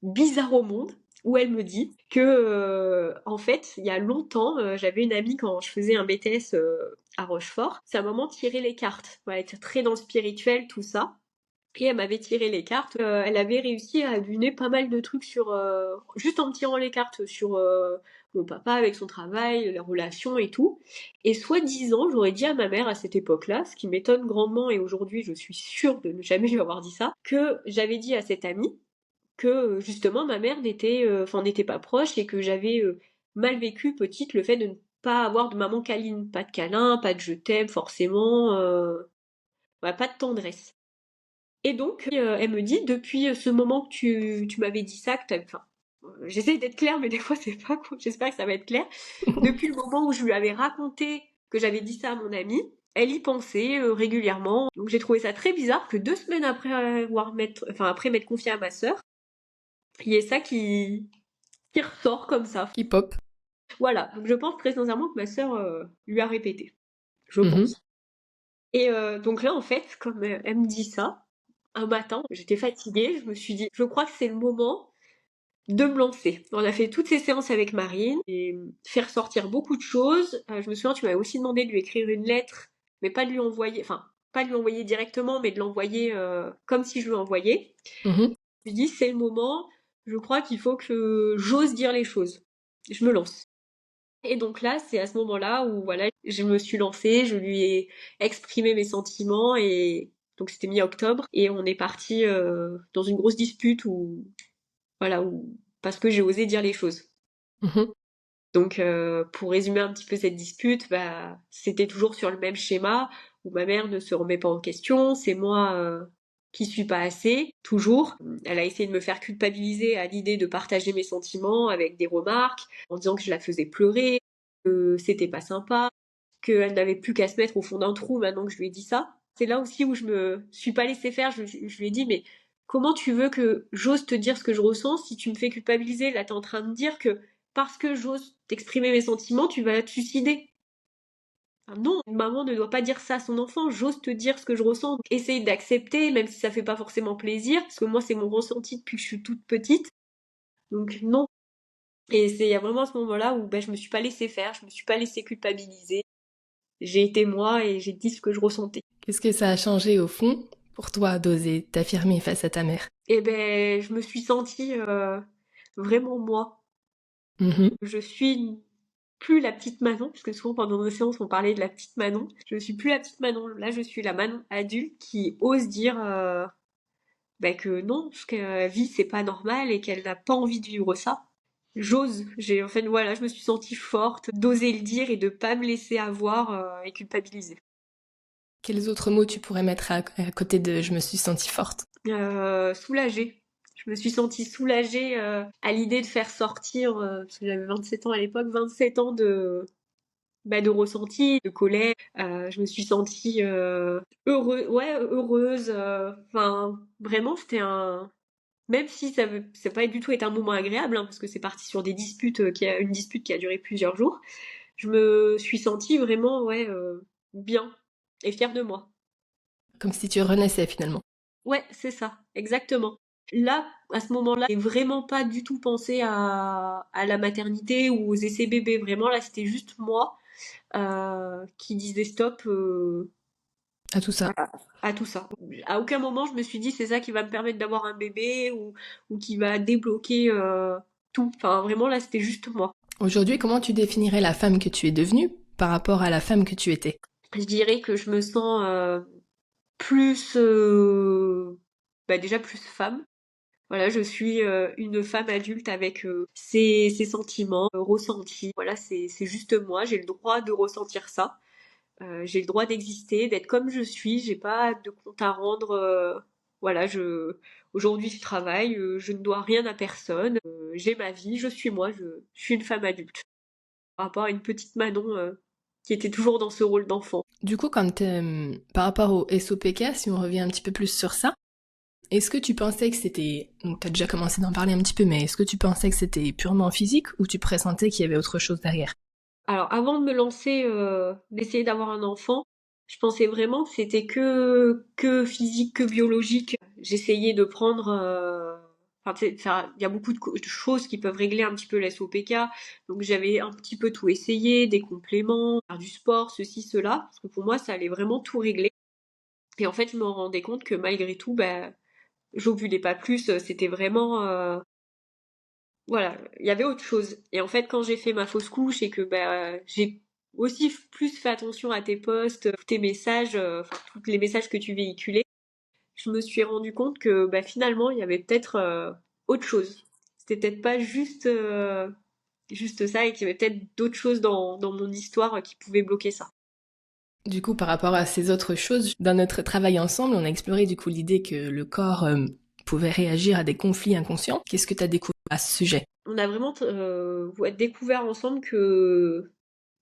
bizarre au monde, où elle me dit que en fait il y a longtemps j'avais une amie quand je faisais un BTS à Rochefort, sa maman tirait les cartes, elle était très dans le spirituel tout ça. Et elle m'avait tiré les cartes. Elle avait réussi à deviner pas mal de trucs sur juste en me tirant les cartes sur mon papa avec son travail, les relations et tout. Et soi-disant, j'aurais dit à ma mère à cette époque-là, ce qui m'étonne grandement et aujourd'hui je suis sûre de ne jamais lui avoir dit ça, que j'avais dit à cette amie que justement ma mère n'était pas proche et que j'avais mal vécu petite le fait de ne pas avoir de maman câline, pas de câlin, pas de je t'aime forcément, ouais, pas de tendresse. Et donc elle me dit depuis ce moment que tu m'avais dit ça, que enfin j'essaie d'être claire mais des fois c'est pas quoi, j'espère que ça va être clair. Depuis le moment où je lui avais raconté que j'avais dit ça à mon amie, elle y pensait régulièrement. Donc j'ai trouvé ça très bizarre que 2 semaines après m'être confiée à ma sœur, il y ait ça qui ressort comme ça. Qui pop. Voilà, donc je pense très sincèrement que ma sœur lui a répété. Je Mhm. pense. Et donc là, en fait, comme elle me dit ça, un matin, j'étais fatiguée, je me suis dit, je crois que c'est le moment de me lancer. On a fait toutes ces séances avec Marine et faire sortir beaucoup de choses. Je me souviens, tu m'avais aussi demandé de lui écrire une lettre, mais pas de lui envoyer, enfin, pas de lui envoyer directement, mais de l'envoyer comme si je lui envoyais. Mhm. Je lui dis, c'est le moment, je crois qu'il faut que j'ose dire les choses. Je me lance. Et donc là, c'est à ce moment-là où voilà, je me suis lancée, je lui ai exprimé mes sentiments et donc c'était mi-octobre et on est parti dans une grosse dispute où voilà où parce que j'ai osé dire les choses. Mhm. Donc pour résumer un petit peu cette dispute, bah c'était toujours sur le même schéma où ma mère ne se remet pas en question, c'est moi qui suis pas assez, toujours. Elle a essayé de me faire culpabiliser à l'idée de partager mes sentiments avec des remarques, en disant que je la faisais pleurer, que c'était pas sympa, qu'elle n'avait plus qu'à se mettre au fond d'un trou maintenant que je lui ai dit ça. C'est là aussi où je me suis pas laissée faire, je lui ai dit mais comment tu veux que j'ose te dire ce que je ressens si tu me fais culpabiliser? Là t'es en train de dire que parce que j'ose t'exprimer mes sentiments, tu vas te suicider. Enfin, non, une maman ne doit pas dire ça à son enfant, j'ose te dire ce que je ressens. Donc, essaye d'accepter, même si ça fait pas forcément plaisir, parce que moi c'est mon ressenti depuis que je suis toute petite. Donc non. Et c'est il y a vraiment ce moment-là où ben, je me suis pas laissée faire, je me suis pas laissée culpabiliser. J'ai été moi et j'ai dit ce que je ressentais. Qu'est-ce que ça a changé au fond pour toi d'oser t'affirmer face à ta mère? Et ben je me suis sentie vraiment moi. Mhm. Je suis plus la petite Manon, parce que souvent pendant nos séances on parlait de la petite Manon. Je suis plus la petite Manon, là je suis la Manon adulte qui ose dire bah, que non, ce qu'elle vit c'est pas normal et qu'elle n'a pas envie de vivre ça. J'ose, j'ai en fait voilà, je me suis sentie forte d'oser le dire et de pas me laisser avoir et culpabiliser. Quels autres mots tu pourrais mettre à côté de je me suis sentie forte? Soulagée. Je me suis sentie soulagée à l'idée de faire sortir, parce que j'avais 27 ans à l'époque, 27 ans de ressenti, de colère. Je me suis sentie heureuse. Enfin, vraiment, c'était un. Même si ça n'a pas du tout été un moment agréable, hein, parce que c'est parti sur des disputes, une dispute qui a duré plusieurs jours. je me suis sentie vraiment bien et fière de moi. Comme si tu renaissais finalement. Ouais, c'est ça, exactement. Là, à ce moment-là, j'ai vraiment pas du tout pensé à la maternité ou aux essais bébés. Vraiment, là, c'était juste moi qui disais stop À tout ça. à tout ça. À aucun moment, je me suis dit c'est ça qui va me permettre d'avoir un bébé ou qui va débloquer tout. Enfin, vraiment, là, c'était juste moi. Aujourd'hui, comment tu définirais la femme que tu es devenue par rapport à la femme que tu étais? Je dirais que je me sens plus, déjà plus femme. Voilà, je suis une femme adulte avec ses sentiments ressentis. Voilà, c'est juste moi. J'ai le droit de ressentir ça. J'ai le droit d'exister, d'être comme je suis. J'ai pas de compte à rendre. Voilà, aujourd'hui je travaille. Je ne dois rien à personne. J'ai ma vie. Je suis moi. Je suis une femme adulte. Par rapport à une petite Manon qui était toujours dans ce rôle d'enfant. Du coup, par rapport au SOPK, si on revient un petit peu plus sur ça, est-ce que tu pensais que c'était... Donc, t'as déjà commencé d'en parler un petit peu, mais est-ce que tu pensais que c'était purement physique ou tu pressentais qu'il y avait autre chose derrière? Alors, avant de me lancer, d'essayer d'avoir un enfant, je pensais vraiment que c'était que physique, que biologique. J'essayais de prendre, enfin, tu sais, il y a beaucoup de choses qui peuvent régler un petit peu la SOPK. Donc, j'avais un petit peu tout essayé, des compléments, faire du sport, ceci, cela, parce que pour moi, ça allait vraiment tout régler. Et en fait, je me rendais compte que malgré tout, j'ovulais pas plus. C'était vraiment, voilà, il y avait autre chose. Et en fait, quand j'ai fait ma fausse couche et que j'ai aussi plus fait attention à tes posts, tes messages, enfin tous les messages que tu véhiculais, je me suis rendu compte que finalement, il y avait peut-être autre chose. C'était peut-être pas juste ça et qu'il y avait peut-être d'autres choses dans mon histoire qui pouvaient bloquer ça. Du coup, par rapport à ces autres choses, dans notre travail ensemble, on a exploré du coup l'idée que le corps pouvait réagir à des conflits inconscients. Qu'est-ce que tu as découvert à ce sujet? On a vraiment découvert ensemble que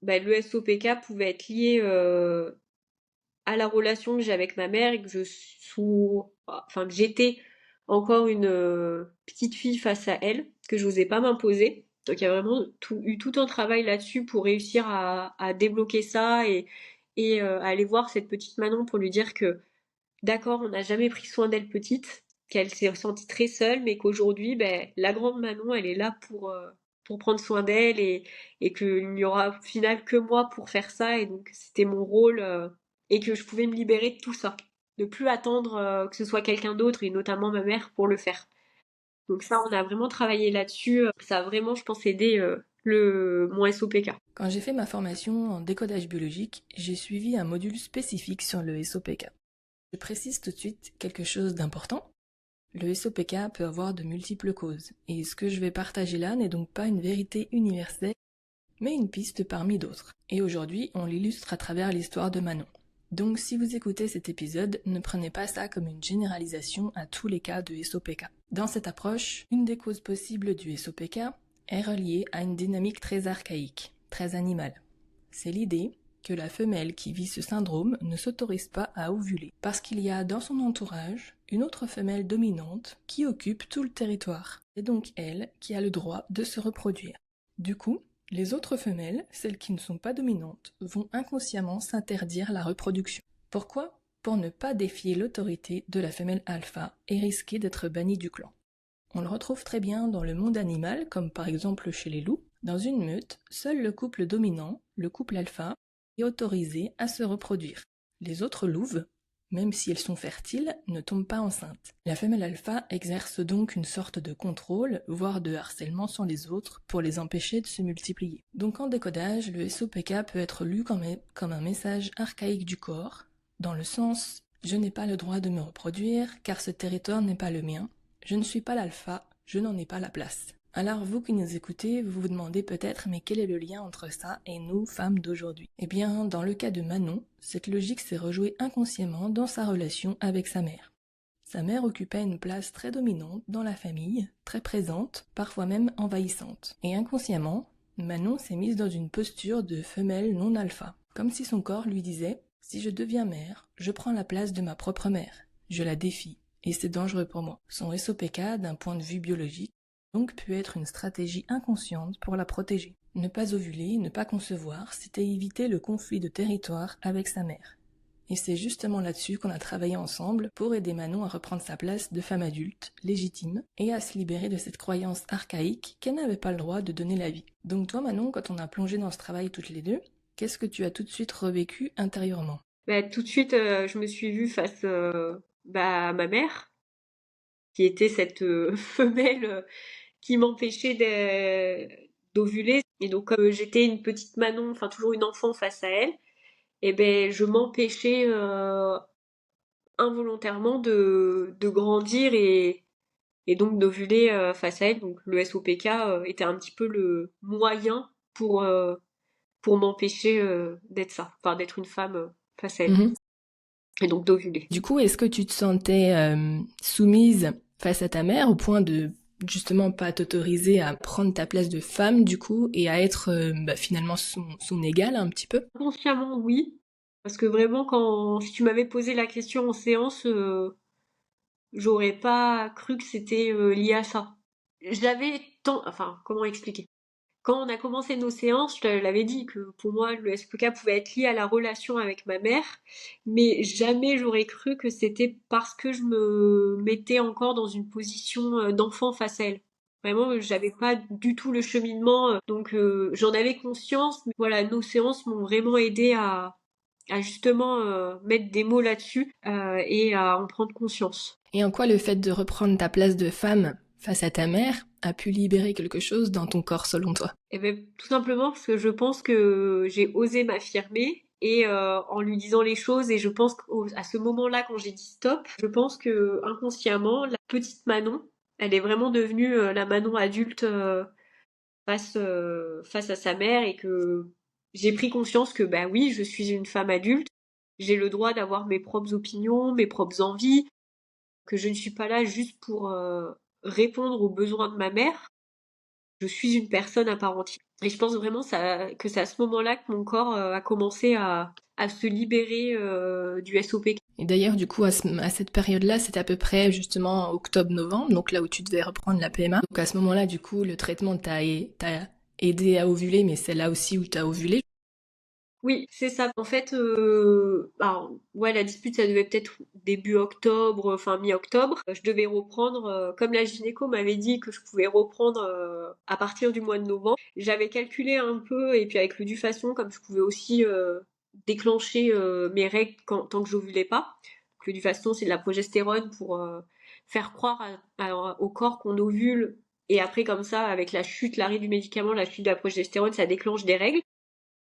le SOPK pouvait être lié à la relation que j'ai avec ma mère et que que j'étais encore une petite fille face à elle, que j'osais pas m'imposer. Donc il y a vraiment eu tout un travail là-dessus pour réussir à débloquer ça et à aller voir cette petite Manon pour lui dire que d'accord, on n'a jamais pris soin d'elle petite, qu'elle s'est sentie très seule, mais qu'aujourd'hui, la grande Manon, elle est là pour prendre soin d'elle et qu'il n'y aura au final que moi pour faire ça. Et donc, c'était mon rôle et que je pouvais me libérer de tout ça. De plus attendre que ce soit quelqu'un d'autre et notamment ma mère pour le faire. Donc ça, on a vraiment travaillé là-dessus. Ça a vraiment, je pense, aidé mon SOPK. Quand j'ai fait ma formation en décodage biologique, j'ai suivi un module spécifique sur le SOPK. Je précise tout de suite quelque chose d'important. Le SOPK peut avoir de multiples causes, et ce que je vais partager là n'est donc pas une vérité universelle, mais une piste parmi d'autres. Et aujourd'hui, on l'illustre à travers l'histoire de Manon. Donc si vous écoutez cet épisode, ne prenez pas ça comme une généralisation à tous les cas de SOPK. Dans cette approche, une des causes possibles du SOPK est reliée à une dynamique très archaïque, très animale. C'est l'idée que la femelle qui vit ce syndrome ne s'autorise pas à ovuler, parce qu'il y a dans son entourage une autre femelle dominante qui occupe tout le territoire. C'est donc elle qui a le droit de se reproduire. Du coup, les autres femelles, celles qui ne sont pas dominantes, vont inconsciemment s'interdire la reproduction. Pourquoi ? Pour ne pas défier l'autorité de la femelle alpha et risquer d'être bannie du clan. On le retrouve très bien dans le monde animal, comme par exemple chez les loups. Dans une meute, seul le couple dominant, le couple alpha, est autorisé à se reproduire. Les autres louves, même si elles sont fertiles, ne tombent pas enceintes. La femelle alpha exerce donc une sorte de contrôle, voire de harcèlement sur les autres, pour les empêcher de se multiplier. Donc en décodage, le SOPK peut être lu comme un message archaïque du corps, dans le sens « je n'ai pas le droit de me reproduire, car ce territoire n'est pas le mien, je ne suis pas l'alpha, je n'en ai pas la place ». Alors vous qui nous écoutez, vous vous demandez peut-être mais quel est le lien entre ça et nous, femmes d'aujourd'hui ? Eh bien, dans le cas de Manon, cette logique s'est rejouée inconsciemment dans sa relation avec sa mère. Sa mère occupait une place très dominante dans la famille, très présente, parfois même envahissante. Et inconsciemment, Manon s'est mise dans une posture de femelle non alpha, comme si son corps lui disait « si je deviens mère, je prends la place de ma propre mère, je la défie, et c'est dangereux pour moi ». Son SOPK, d'un point de vue biologique, donc pu être une stratégie inconsciente pour la protéger. Ne pas ovuler, ne pas concevoir, c'était éviter le conflit de territoire avec sa mère. Et c'est justement là-dessus qu'on a travaillé ensemble pour aider Manon à reprendre sa place de femme adulte, légitime, et à se libérer de cette croyance archaïque qu'elle n'avait pas le droit de donner la vie. Donc toi Manon, quand on a plongé dans ce travail toutes les deux, qu'est-ce que tu as tout de suite revécu intérieurement? Tout de suite, je me suis vue face à ma mère, qui était cette femelle qui m'empêchait d'ovuler. Et donc, comme j'étais une petite Manon, enfin toujours une enfant face à elle, et ben je m'empêchais involontairement de grandir et donc d'ovuler face à elle. Donc le SOPK était un petit peu le moyen pour m'empêcher d'être ça, enfin d'être une femme face à elle. Mhm. Et donc d'ovuler. Du coup, est-ce que tu te sentais soumise face à ta mère au point de justement pas t'autoriser à prendre ta place de femme du coup et à être finalement son égale un petit peu? Inconsciemment, oui. Parce que vraiment, si tu m'avais posé la question en séance, j'aurais pas cru que c'était lié à ça. Enfin, comment expliquer? Quand on a commencé nos séances, je te l'avais dit que pour moi, le SPK pouvait être lié à la relation avec ma mère, mais jamais j'aurais cru que c'était parce que je me mettais encore dans une position d'enfant face à elle. Vraiment, j'avais pas du tout le cheminement, donc j'en avais conscience, mais voilà, nos séances m'ont vraiment aidé à justement mettre des mots là-dessus et à en prendre conscience. Et en quoi le fait de reprendre ta place de femme face à ta mère a pu libérer quelque chose dans ton corps selon toi? Eh ben, tout simplement parce que je pense que j'ai osé m'affirmer et en lui disant les choses et je pense qu'à ce moment-là quand j'ai dit stop, je pense que inconsciemment la petite Manon, elle est vraiment devenue la Manon adulte face à sa mère et que j'ai pris conscience que bah oui, je suis une femme adulte, j'ai le droit d'avoir mes propres opinions, mes propres envies, que je ne suis pas là juste pour répondre aux besoins de ma mère. Je suis une personne à part entière. Et je pense vraiment que c'est à ce moment-là que mon corps a commencé à se libérer du SOP. Et d'ailleurs, du coup, à cette période-là, c'était à peu près justement octobre-novembre, donc là où tu devais reprendre la PMA. Donc à ce moment-là, du coup, le traitement t'a aidé à ovuler, mais c'est là aussi où t'as ovulé. Oui, c'est ça. En fait, alors, ouais, la dispute, ça devait peut-être début octobre, enfin mi-octobre. Je devais reprendre, comme la gynéco m'avait dit que je pouvais reprendre à partir du mois de novembre. J'avais calculé un peu, et puis avec le Duphaston, comme je pouvais aussi déclencher mes règles tant que j'ovulais pas. Donc, le Duphaston, c'est de la progestérone pour faire croire au corps qu'on ovule. Et après, comme ça, avec la chute, l'arrêt du médicament, la chute de la progestérone, ça déclenche des règles.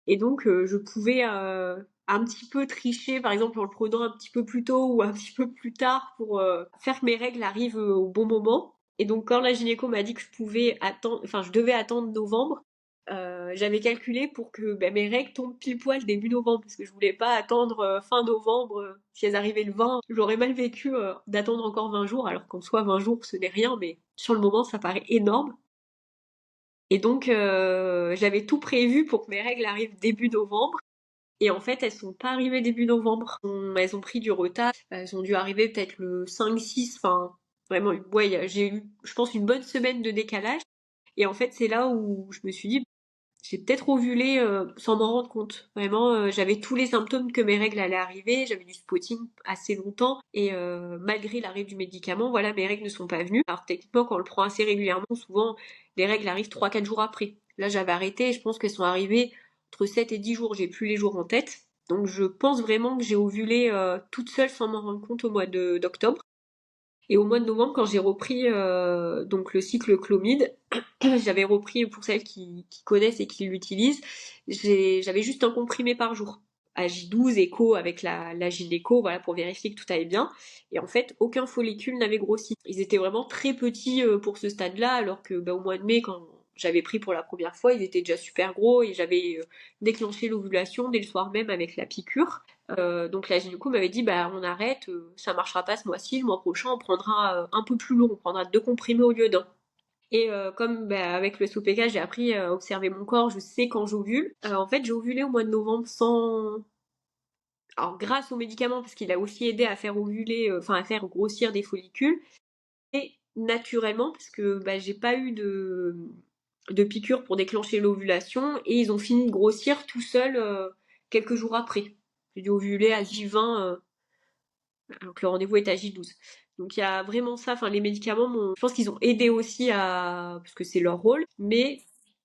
Et donc, je pouvais un petit peu tricher, par exemple en le prenant un petit peu plus tôt ou un petit peu plus tard pour faire que mes règles arrivent au bon moment. Et donc, quand la gynéco m'a dit que je devais attendre novembre, j'avais calculé pour que mes règles tombent pile poil début novembre, parce que je voulais pas attendre fin novembre. Si elles arrivaient le 20, j'aurais mal vécu d'attendre encore 20 jours, alors qu'en soi 20 jours ce n'est rien, mais sur le moment ça paraît énorme. Et donc, j'avais tout prévu pour que mes règles arrivent début novembre. Et en fait, elles sont pas arrivées début novembre. Elles ont pris du retard. Elles ont dû arriver peut-être le 5-6. Enfin, vraiment, ouais, j'ai eu, je pense, une bonne semaine de décalage. Et en fait, c'est là où je me suis dit, j'ai peut-être ovulé sans m'en rendre compte. Vraiment, j'avais tous les symptômes que mes règles allaient arriver. J'avais du spotting assez longtemps. Et malgré l'arrêt du médicament, voilà, mes règles ne sont pas venues. Alors techniquement, quand on le prend assez régulièrement, souvent, les règles arrivent 3-4 jours après. Là, j'avais arrêté et je pense qu'elles sont arrivées entre 7 et 10 jours. J'ai plus les jours en tête. Donc je pense vraiment que j'ai ovulé toute seule sans m'en rendre compte au mois d'octobre. Et au mois de novembre, quand j'ai repris donc le cycle Clomid, j'avais repris pour celles qui connaissent et qui l'utilisent, j'avais juste un comprimé par jour. À J12, écho avec la gynéco, voilà, pour vérifier que tout allait bien. Et en fait, aucun follicule n'avait grossi. Ils étaient vraiment très petits pour ce stade-là, alors que au mois de mai, quand j'avais pris pour la première fois, ils étaient déjà super gros et j'avais déclenché l'ovulation dès le soir même avec la piqûre. Donc la gynéco m'avait dit on arrête, ça marchera pas ce mois-ci, le mois prochain on prendra un peu plus long, on prendra 2 comprimés au lieu d'un. Et comme avec le SOPK j'ai appris à observer mon corps, je sais quand j'ovule. En fait j'ai ovulé au mois de novembre alors grâce aux médicaments parce qu'il a aussi aidé à faire ovuler, enfin à faire grossir des follicules, et naturellement parce que j'ai pas eu de piqûres pour déclencher l'ovulation et ils ont fini de grossir tout seuls quelques jours après. J'ai dû ovuler à J20 alors que le rendez-vous est à J12. Donc il y a vraiment ça, enfin les médicaments, je pense qu'ils ont aidé aussi parce que c'est leur rôle, mais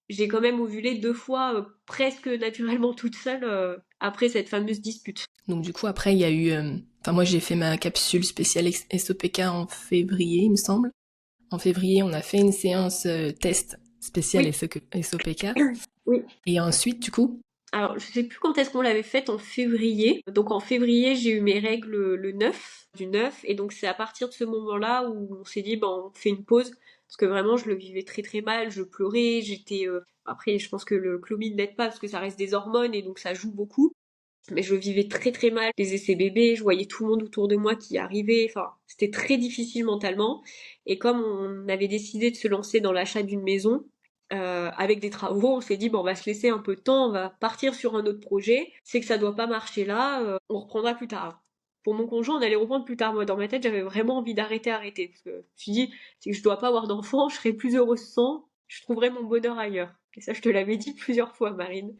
j'ai quand même ovulé 2 fois presque naturellement toute seule après cette fameuse dispute. Donc du coup après il y a eu, enfin moi j'ai fait ma capsule spéciale SOPK en février il me semble. En février on a fait une séance test spéciale Oui. SOPK. Oui. Et ensuite du coup Alors, je sais plus quand est-ce qu'on l'avait faite, en février. Donc en février, j'ai eu mes règles le 9, du 9, et donc c'est à partir de ce moment-là où on s'est dit, ben, on fait une pause, parce que vraiment, je le vivais très très mal, je pleurais, j'étais... Après, je pense que le clomide n'aide pas, parce que ça reste des hormones, et donc ça joue beaucoup. Mais je vivais très très mal les essais bébés, je voyais tout le monde autour de moi qui arrivait, enfin, c'était très difficile mentalement. Et comme on avait décidé de se lancer dans l'achat d'une maison, avec des travaux, on s'est dit, bon, on va se laisser un peu de temps, on va partir sur un autre projet. C'est que ça doit pas marcher là, on reprendra plus tard. Pour mon conjoint, on allait reprendre plus tard. Moi, dans ma tête, j'avais vraiment envie arrêter. Parce que je me suis dit, c'est que je dois pas avoir d'enfant, je serai plus heureuse sans, je trouverai mon bonheur ailleurs. Et ça, je te l'avais dit plusieurs fois, Marine.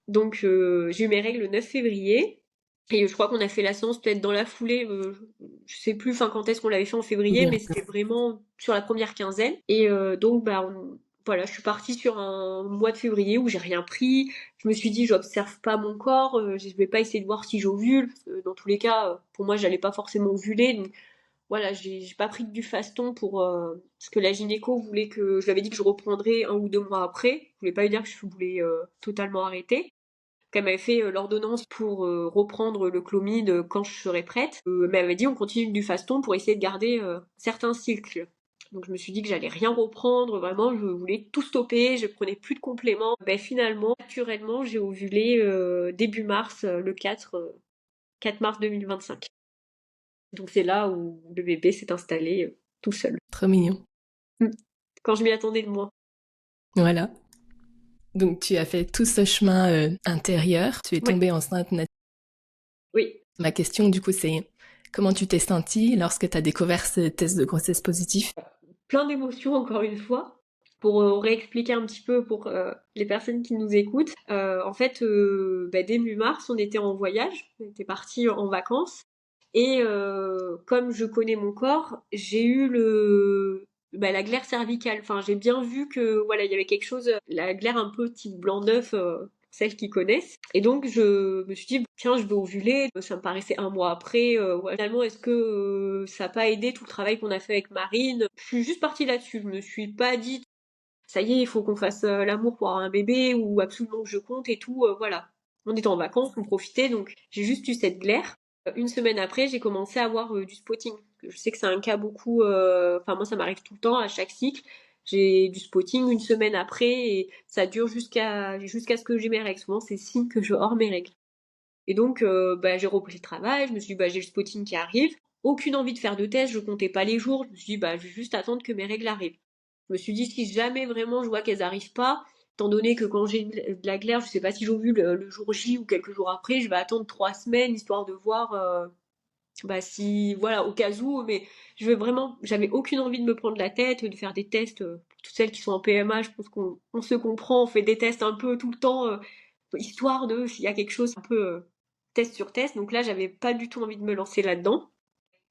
Donc, j'ai eu mes règles le 9 février. Et je crois qu'on a fait la séance peut-être dans la foulée, je sais plus enfin quand est-ce qu'on l'avait fait en février, mais c'était vraiment sur la première quinzaine. Et donc bah voilà, je suis partie sur un mois de février où j'ai rien pris. Je me suis dit j'observe pas mon corps, je vais pas essayer de voir si j'ovule, parce que dans tous les cas, pour moi j'allais pas forcément ovuler. Donc voilà, j'ai pas pris du faston pour parce que la gynéco voulait que je lui avais dit que je reprendrais 1 ou 2 mois après. Je voulais pas lui dire que je voulais totalement arrêter. Elle m'avait fait l'ordonnance pour reprendre le clomide quand je serais prête. Mais elle m'avait dit on continue du faston pour essayer de garder certains cycles. Donc je me suis dit que j'allais rien reprendre, vraiment je voulais tout stopper, je prenais plus de compléments. Ben finalement, naturellement, j'ai ovulé début mars, le 4 mars 2025. Donc c'est là où le bébé s'est installé tout seul. Trop mignon. Quand je m'y attendais de moi. Voilà. Donc tu as fait tout ce chemin intérieur, tu es tombée enceinte naturellement. Oui. Ma question du coup c'est comment tu t'es sentie lorsque tu as découvert ce test de grossesse positif? Plein d'émotions encore une fois. Pour réexpliquer un petit peu pour les personnes qui nous écoutent, en fait, début mars, on était en voyage, on était partis en vacances, et comme je connais mon corps, j'ai eu la glaire cervicale. Enfin, j'ai bien vu que voilà, il y avait quelque chose, la glaire un peu type blanc d'œuf, celles qui connaissent. Et donc je me suis dit tiens, je vais ovuler. Ça me paraissait 1 mois après. Finalement, est-ce que ça n'a pas aidé tout le travail qu'on a fait avec Marine? Je suis juste partie là-dessus. Je me suis pas dit ça y est, il faut qu'on fasse l'amour pour avoir un bébé ou absolument que je compte et tout. Voilà. On était en vacances, on profitait, donc j'ai juste eu cette glaire. Une semaine après, j'ai commencé à avoir du spotting. Je sais que c'est un cas beaucoup... Enfin, moi, ça m'arrive tout le temps, à chaque cycle. J'ai du spotting une semaine après et ça dure jusqu'à ce que j'ai mes règles. Souvent, c'est signe que je hors mes règles. Et donc, j'ai repris le travail. Je me suis dit, j'ai le spotting qui arrive. Aucune envie de faire de test, je comptais pas les jours. Je me suis dit, je vais juste attendre que mes règles arrivent. Je me suis dit, si jamais vraiment je vois qu'elles arrivent pas, étant donné que quand j'ai de la glaire, je sais pas si j'ovule le jour J ou quelques jours après, je vais attendre 3 semaines histoire de voir si, voilà, au cas où, mais j'avais aucune envie de me prendre la tête, de faire des tests, pour toutes celles qui sont en PMA, je pense qu'on se comprend, on fait des tests un peu tout le temps, histoire de, s'il y a quelque chose, un peu test sur test, donc là, j'avais pas du tout envie de me lancer là-dedans.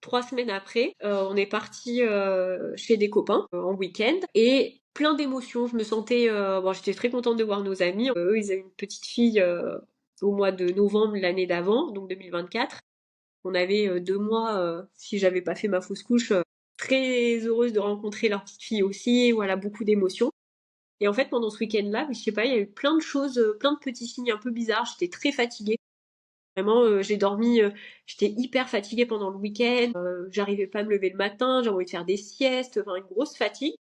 3 semaines après, on est parti chez des copains en week-end et plein d'émotions. Je me sentais, j'étais très contente de voir nos amis. Eux, ils avaient une petite fille au mois de novembre l'année d'avant, donc 2024. On avait 2 mois, si j'avais pas fait ma fausse couche, très heureuse de rencontrer leur petite fille aussi. Voilà, beaucoup d'émotions. Et en fait, pendant ce week-end-là, je sais pas, il y a eu plein de choses, plein de petits signes un peu bizarres. J'étais très fatiguée. Vraiment, j'ai dormi, j'étais hyper fatiguée pendant le week-end, j'arrivais pas à me lever le matin, j'avais envie de faire des siestes, enfin une grosse fatigue.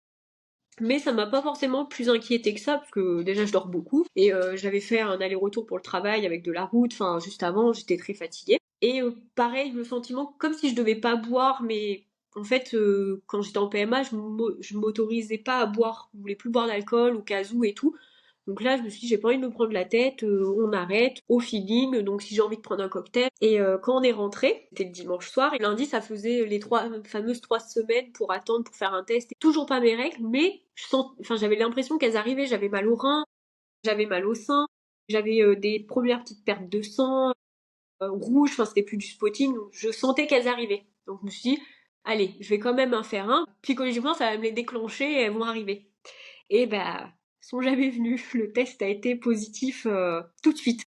Mais ça m'a pas forcément plus inquiétée que ça, parce que déjà je dors beaucoup, et j'avais fait un aller-retour pour le travail avec de la route, enfin juste avant, j'étais très fatiguée. Et pareil, le sentiment comme si je devais pas boire, mais en fait, quand j'étais en PMA, je m'autorisais pas à boire, je voulais plus boire d'alcool au cas où et tout. Donc là, je me suis dit, j'ai pas envie de me prendre la tête, on arrête, au feeling, donc si j'ai envie de prendre un cocktail. Et quand on est rentré, c'était le dimanche soir, et lundi, ça faisait les fameuses 3 semaines pour attendre, pour faire un test. Toujours pas mes règles, mais j'avais l'impression qu'elles arrivaient, j'avais mal au rein, j'avais mal au sein, j'avais des premières petites pertes de sang, rouges, enfin c'était plus du spotting, donc je sentais qu'elles arrivaient. Donc je me suis dit, allez, je vais quand même en faire un. Psychologiquement, ça va me les déclencher et elles vont arriver. Et bah, sont jamais venus. Le test a été positif tout de suite.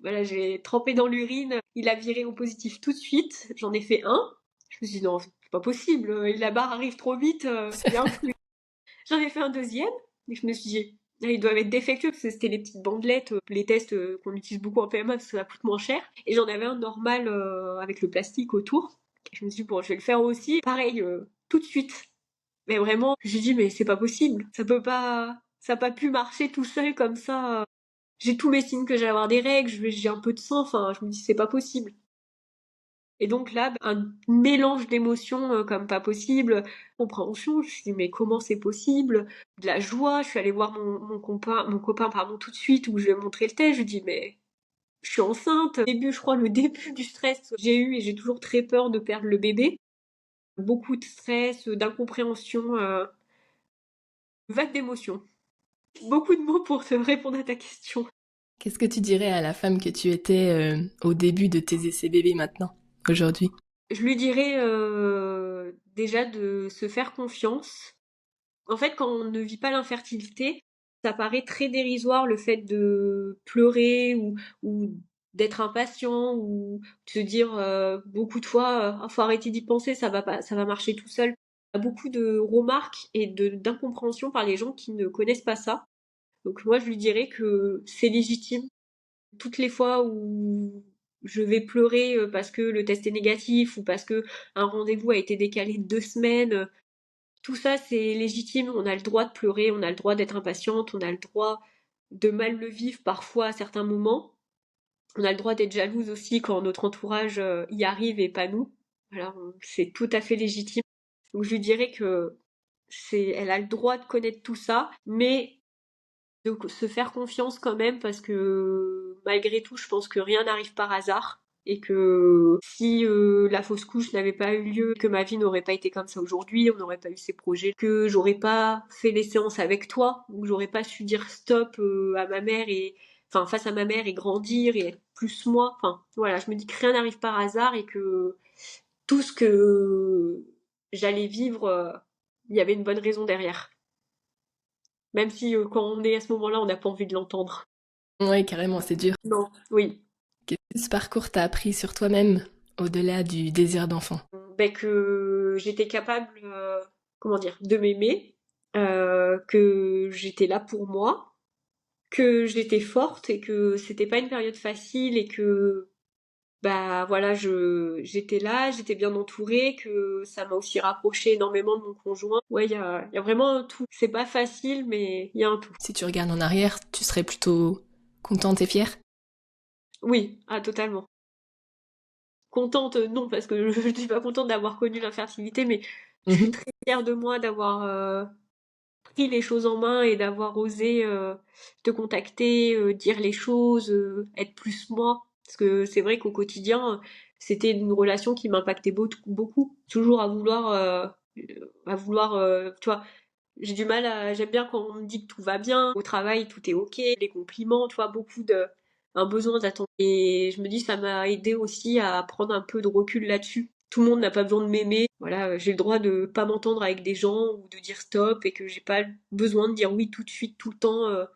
Voilà, j'ai trempé dans l'urine, il a viré au positif tout de suite. J'en ai fait un. Je me suis dit non, c'est pas possible, la barre arrive trop vite, il y a un truc. J'en ai fait un deuxième, et je me suis dit, ah, ils doivent être défectueux, parce que c'était les petites bandelettes, les tests qu'on utilise beaucoup en PMA, parce que ça coûte moins cher. Et j'en avais un normal avec le plastique autour. Et je me suis dit, bon, je vais le faire aussi. Pareil, tout de suite. Mais vraiment, j'ai dit, mais c'est pas possible. Ça a pas pu marcher tout seul comme ça. J'ai tous mes signes que j'ai avoir des règles, j'ai un peu de sang, enfin, je me dis, c'est pas possible. Et donc là, un mélange d'émotions comme pas possible, compréhension, je me suis dit, mais comment c'est possible? De la joie, je suis allée voir mon copain, pardon, tout de suite, où je lui ai montré le test, je lui ai dit, mais je suis enceinte. Au début, je crois, le début du stress que j'ai eu, et j'ai toujours très peur de perdre le bébé. Beaucoup de stress, d'incompréhension, vague d'émotions. Beaucoup de mots pour te répondre à ta question. Qu'est-ce que tu dirais à la femme que tu étais au début de tes essais bébés maintenant, aujourd'hui? Je lui dirais déjà de se faire confiance. En fait, quand on ne vit pas l'infertilité, ça paraît très dérisoire le fait de pleurer ou d'être impatient ou de se dire beaucoup de fois faut arrêter d'y penser, ça va pas, ça va marcher tout seul. Il y a beaucoup de remarques et d'incompréhension par les gens qui ne connaissent pas ça. Donc moi, je lui dirais que c'est légitime. Toutes les fois où je vais pleurer parce que le test est négatif ou parce que un rendez-vous a été décalé de 2 semaines, tout ça c'est légitime. On a le droit de pleurer, on a le droit d'être impatiente, on a le droit de mal le vivre parfois à certains moments. On a le droit d'être jalouse aussi quand notre entourage y arrive et pas nous. Voilà, c'est tout à fait légitime. Donc je lui dirais que elle a le droit de connaître tout ça, mais de se faire confiance quand même parce que malgré tout, je pense que rien n'arrive par hasard et que si la fausse couche n'avait pas eu lieu, que ma vie n'aurait pas été comme ça aujourd'hui, on n'aurait pas eu ces projets, que j'aurais pas fait les séances avec toi, ou que j'aurais pas su dire stop à ma mère et enfin face à ma mère et grandir et être plus moi. Enfin voilà, je me dis que rien n'arrive par hasard et que tout ce que j'allais vivre, il y avait une bonne raison derrière. Même si quand on est à ce moment-là, on n'a pas envie de l'entendre. Ouais, carrément, c'est dur. Non, oui. Qu'est-ce que ce parcours t'a appris sur toi-même, au-delà du désir d'enfant? Ben que j'étais capable, comment dire, de m'aimer, que j'étais là pour moi, que j'étais forte et que c'était pas une période facile et que bah voilà, j'étais là, j'étais bien entourée, que ça m'a aussi rapproché énormément de mon conjoint. Ouais, il y a vraiment un tout. C'est pas facile, mais il y a un tout. Si tu regardes en arrière, tu serais plutôt contente et fière? Oui, ah totalement. Contente, non, parce que je suis pas contente d'avoir connu l'infertilité, mais je suis Mhm. très fière de moi d'avoir pris les choses en main et d'avoir osé te contacter, dire les choses, être plus moi. Parce que c'est vrai qu'au quotidien, c'était une relation qui m'impactait beaucoup. Toujours à vouloir, tu vois, j'aime bien quand on me dit que tout va bien, au travail tout est ok, les compliments, tu vois, un besoin d'attendre. Et je me dis, ça m'a aidé aussi à prendre un peu de recul là-dessus. Tout le monde n'a pas besoin de m'aimer. Voilà, j'ai le droit de pas m'entendre avec des gens ou de dire stop et que j'ai pas besoin de dire oui tout de suite, tout le temps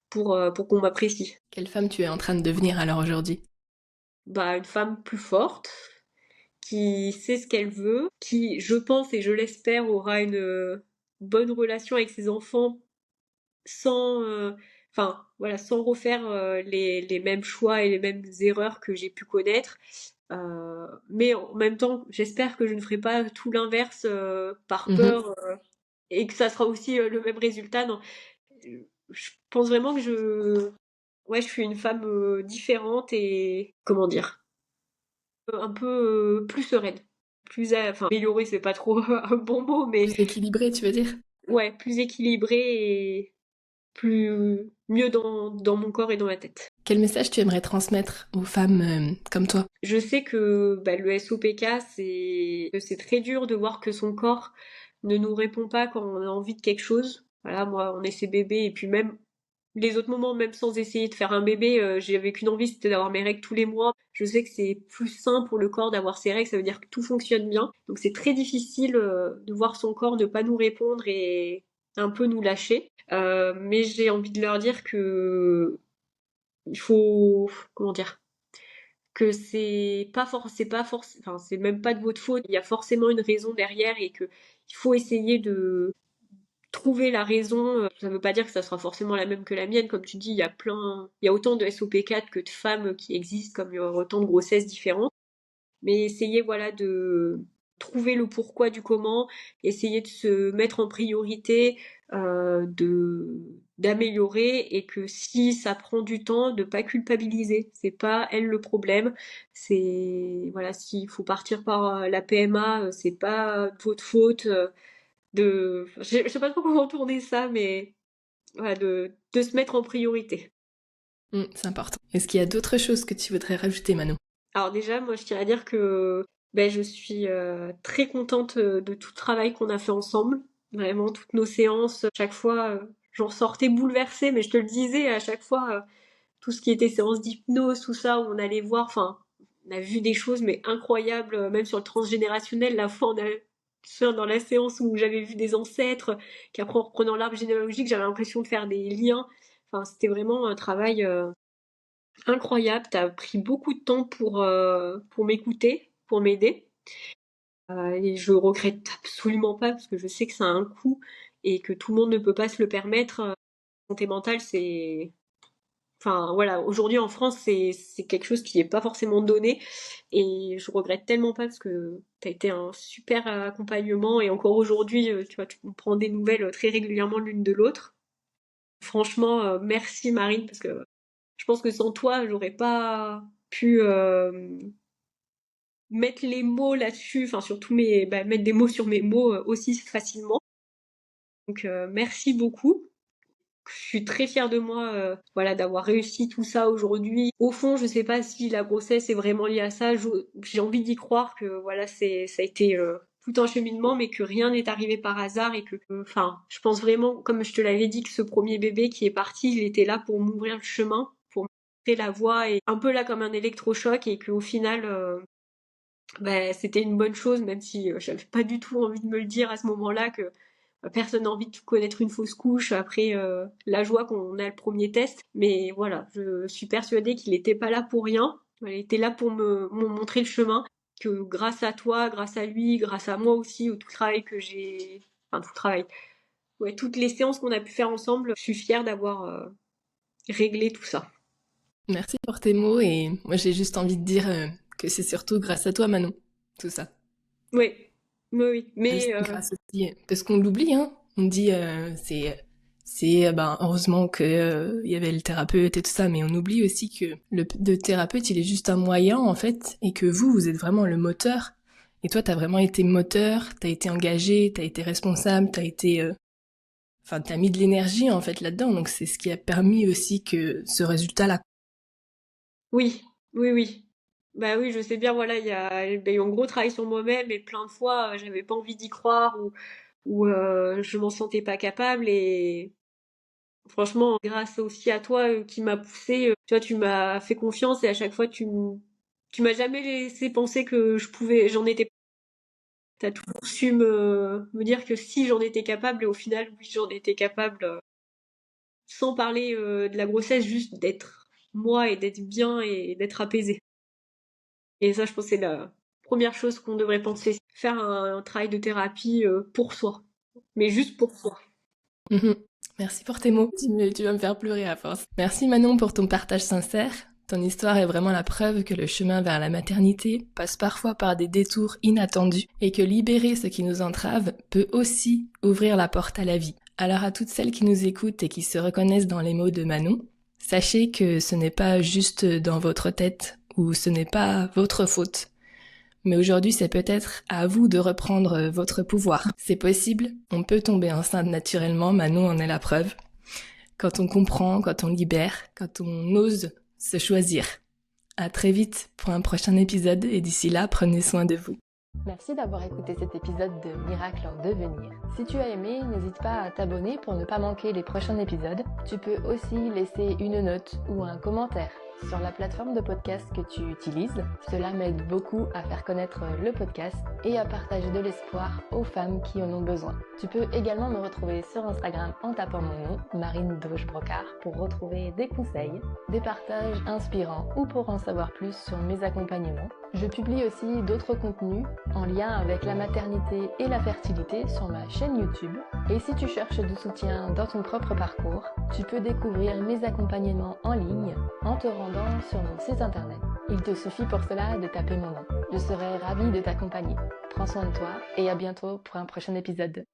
pour qu'on m'apprécie. Quelle femme tu es en train de devenir alors aujourd'hui? Bah, une femme plus forte, qui sait ce qu'elle veut, qui, je pense et je l'espère, aura une bonne relation avec ses enfants sans, enfin voilà, sans refaire les mêmes choix et les mêmes erreurs que j'ai pu connaître. Mais en même temps, j'espère que je ne ferai pas tout l'inverse par Mhm. peur et que ça sera aussi le même résultat. Non, je pense vraiment que ouais, je suis une femme différente et comment dire, un peu plus sereine, enfin améliorée, c'est pas trop un bon mot, mais Plus équilibrée, tu veux dire? ouais, plus équilibrée mieux dans mon corps et dans ma tête. Quel message tu aimerais transmettre aux femmes comme toi? Je sais que le SOPK, c'est très dur de voir que son corps ne nous répond pas quand on a envie de quelque chose. Voilà, moi, on est ses bébés, et puis même les autres moments, même sans essayer de faire un bébé, j'avais qu'une envie, c'était d'avoir mes règles tous les mois. Je sais que c'est plus sain pour le corps d'avoir ses règles, ça veut dire que tout fonctionne bien. Donc c'est très difficile de voir son corps ne pas nous répondre et un peu nous lâcher. Mais j'ai envie de leur dire que il faut, comment dire, que c'est même pas de votre faute. Il y a forcément une raison derrière et que il faut essayer de trouver la raison. Ça veut pas dire que ça sera forcément la même que la mienne. Comme tu dis, il y a autant de SOP4 que de femmes qui existent, comme il y a autant de grossesses différentes. Mais essayer, voilà, de trouver le pourquoi du comment, essayer de se mettre en priorité, d'améliorer, et que si ça prend du temps, de pas culpabiliser. C'est pas elle le problème. C'est, voilà, s'il faut partir par la PMA, c'est pas de votre faute. Je sais pas trop comment tourner ça, mais voilà, de se mettre en priorité. C'est important. Est-ce qu'il y a d'autres choses que tu voudrais rajouter, Manon? Alors déjà, moi, je tiens à dire que je suis très contente de tout le travail qu'on a fait ensemble. Vraiment, toutes nos séances, chaque fois, j'en sortais bouleversée, mais je te le disais, à chaque fois, tout ce qui était séance d'hypnose, tout ça, où on allait voir, enfin, on a vu des choses, mais incroyables, même sur le transgénérationnel. La fois, dans la séance où j'avais vu des ancêtres, qu'après, en reprenant l'arbre généalogique, j'avais l'impression de faire des liens. Enfin, c'était vraiment un travail incroyable. T'as pris beaucoup de temps pour m'écouter, pour m'aider. Et je regrette absolument pas, parce que je sais que ça a un coût et que tout le monde ne peut pas se le permettre. La santé mentale, c'est... Enfin, voilà, aujourd'hui en France, c'est quelque chose qui est pas forcément donné, et je regrette tellement pas, parce que t'as été un super accompagnement, et encore aujourd'hui, tu vois, tu prends des nouvelles très régulièrement l'une de l'autre. Franchement, merci Marine, parce que je pense que sans toi, j'aurais pas pu mettre les mots là-dessus, enfin surtout mettre des mots sur mes mots aussi facilement. Donc merci beaucoup. Je suis très fière de moi, voilà, d'avoir réussi tout ça aujourd'hui. Au fond, je sais pas si la grossesse est vraiment liée à ça. J'ai envie d'y croire que voilà, ça a été tout un cheminement, mais que rien n'est arrivé par hasard, et que, enfin, je pense vraiment, comme je te l'avais dit, que ce premier bébé qui est parti, il était là pour m'ouvrir le chemin, pour me montrer la voie, et un peu là comme un électrochoc, et qu'au final, c'était une bonne chose, même si j'avais pas du tout envie de me le dire à ce moment-là, que personne n'a envie de connaître une fausse couche après la joie qu'on a le premier test. Mais voilà, je suis persuadée qu'il était pas là pour rien. Il était là pour me montrer le chemin. Que grâce à toi, grâce à lui, grâce à moi aussi, au tout le travail que j'ai... Enfin, tout le travail. Ouais, toutes les séances qu'on a pu faire ensemble, je suis fière d'avoir réglé tout ça. Merci pour tes mots, et moi j'ai juste envie de dire que c'est surtout grâce à toi, Manon, tout ça. Oui, oui, mais Grâce aussi, parce qu'on l'oublie, hein. On dit heureusement que il y avait le thérapeute et tout ça, mais on oublie aussi que le thérapeute, il est juste un moyen en fait, et que vous êtes vraiment le moteur. Et toi, t'as vraiment été moteur, t'as été engagé, t'as été responsable, t'as mis de l'énergie en fait là-dedans. Donc c'est ce qui a permis aussi que ce résultat-là. oui, oui, oui. Bah oui, je sais bien, voilà, il y a eu un gros travail sur moi-même, et plein de fois, j'avais pas envie d'y croire, ou je m'en sentais pas capable, et franchement, grâce aussi à toi qui m'a poussée, tu vois, tu m'as fait confiance, et à chaque fois, tu m'as jamais laissé penser que j'en étais. T'as toujours su me dire que si j'en étais capable, et au final, oui, j'en étais capable, sans parler de la grossesse, juste d'être moi, et d'être bien, et d'être apaisée. Et ça, je pense que c'est la première chose qu'on devrait penser. Faire un travail de thérapie pour soi. Mais juste pour soi. Mhm. Merci pour tes mots. Tu vas me faire pleurer à force. Merci Manon pour ton partage sincère. Ton histoire est vraiment la preuve que le chemin vers la maternité passe parfois par des détours inattendus, et que libérer ce qui nous entrave peut aussi ouvrir la porte à la vie. Alors à toutes celles qui nous écoutent et qui se reconnaissent dans les mots de Manon, sachez que ce n'est pas juste dans votre tête, ou ce n'est pas votre faute. Mais aujourd'hui, c'est peut-être à vous de reprendre votre pouvoir. C'est possible, on peut tomber enceinte naturellement, Manon en est la preuve. quand on comprend, quand on libère, quand on ose se choisir. À très vite pour un prochain épisode et d'ici là, prenez soin de vous. Merci d'avoir écouté cet épisode de Miracle en devenir. Si tu as aimé, n'hésite pas à t'abonner pour ne pas manquer les prochains épisodes. Tu peux aussi laisser une note ou un commentaire sur la plateforme de podcast que tu utilises. Cela m'aide beaucoup à faire connaître le podcast et à partager de l'espoir aux femmes qui en ont besoin. Tu peux également me retrouver sur Instagram en tapant mon nom, Marine Doge-Brocard, pour retrouver des conseils, des partages inspirants ou pour en savoir plus sur mes accompagnements. Je publie aussi d'autres contenus en lien avec la maternité et la fertilité sur ma chaîne YouTube. Et si tu cherches du soutien dans ton propre parcours, tu peux découvrir mes accompagnements en ligne en te rendant sur mon site internet. Il te suffit pour cela de taper mon nom. Je serai ravie de t'accompagner. Prends soin de toi et à bientôt pour un prochain épisode.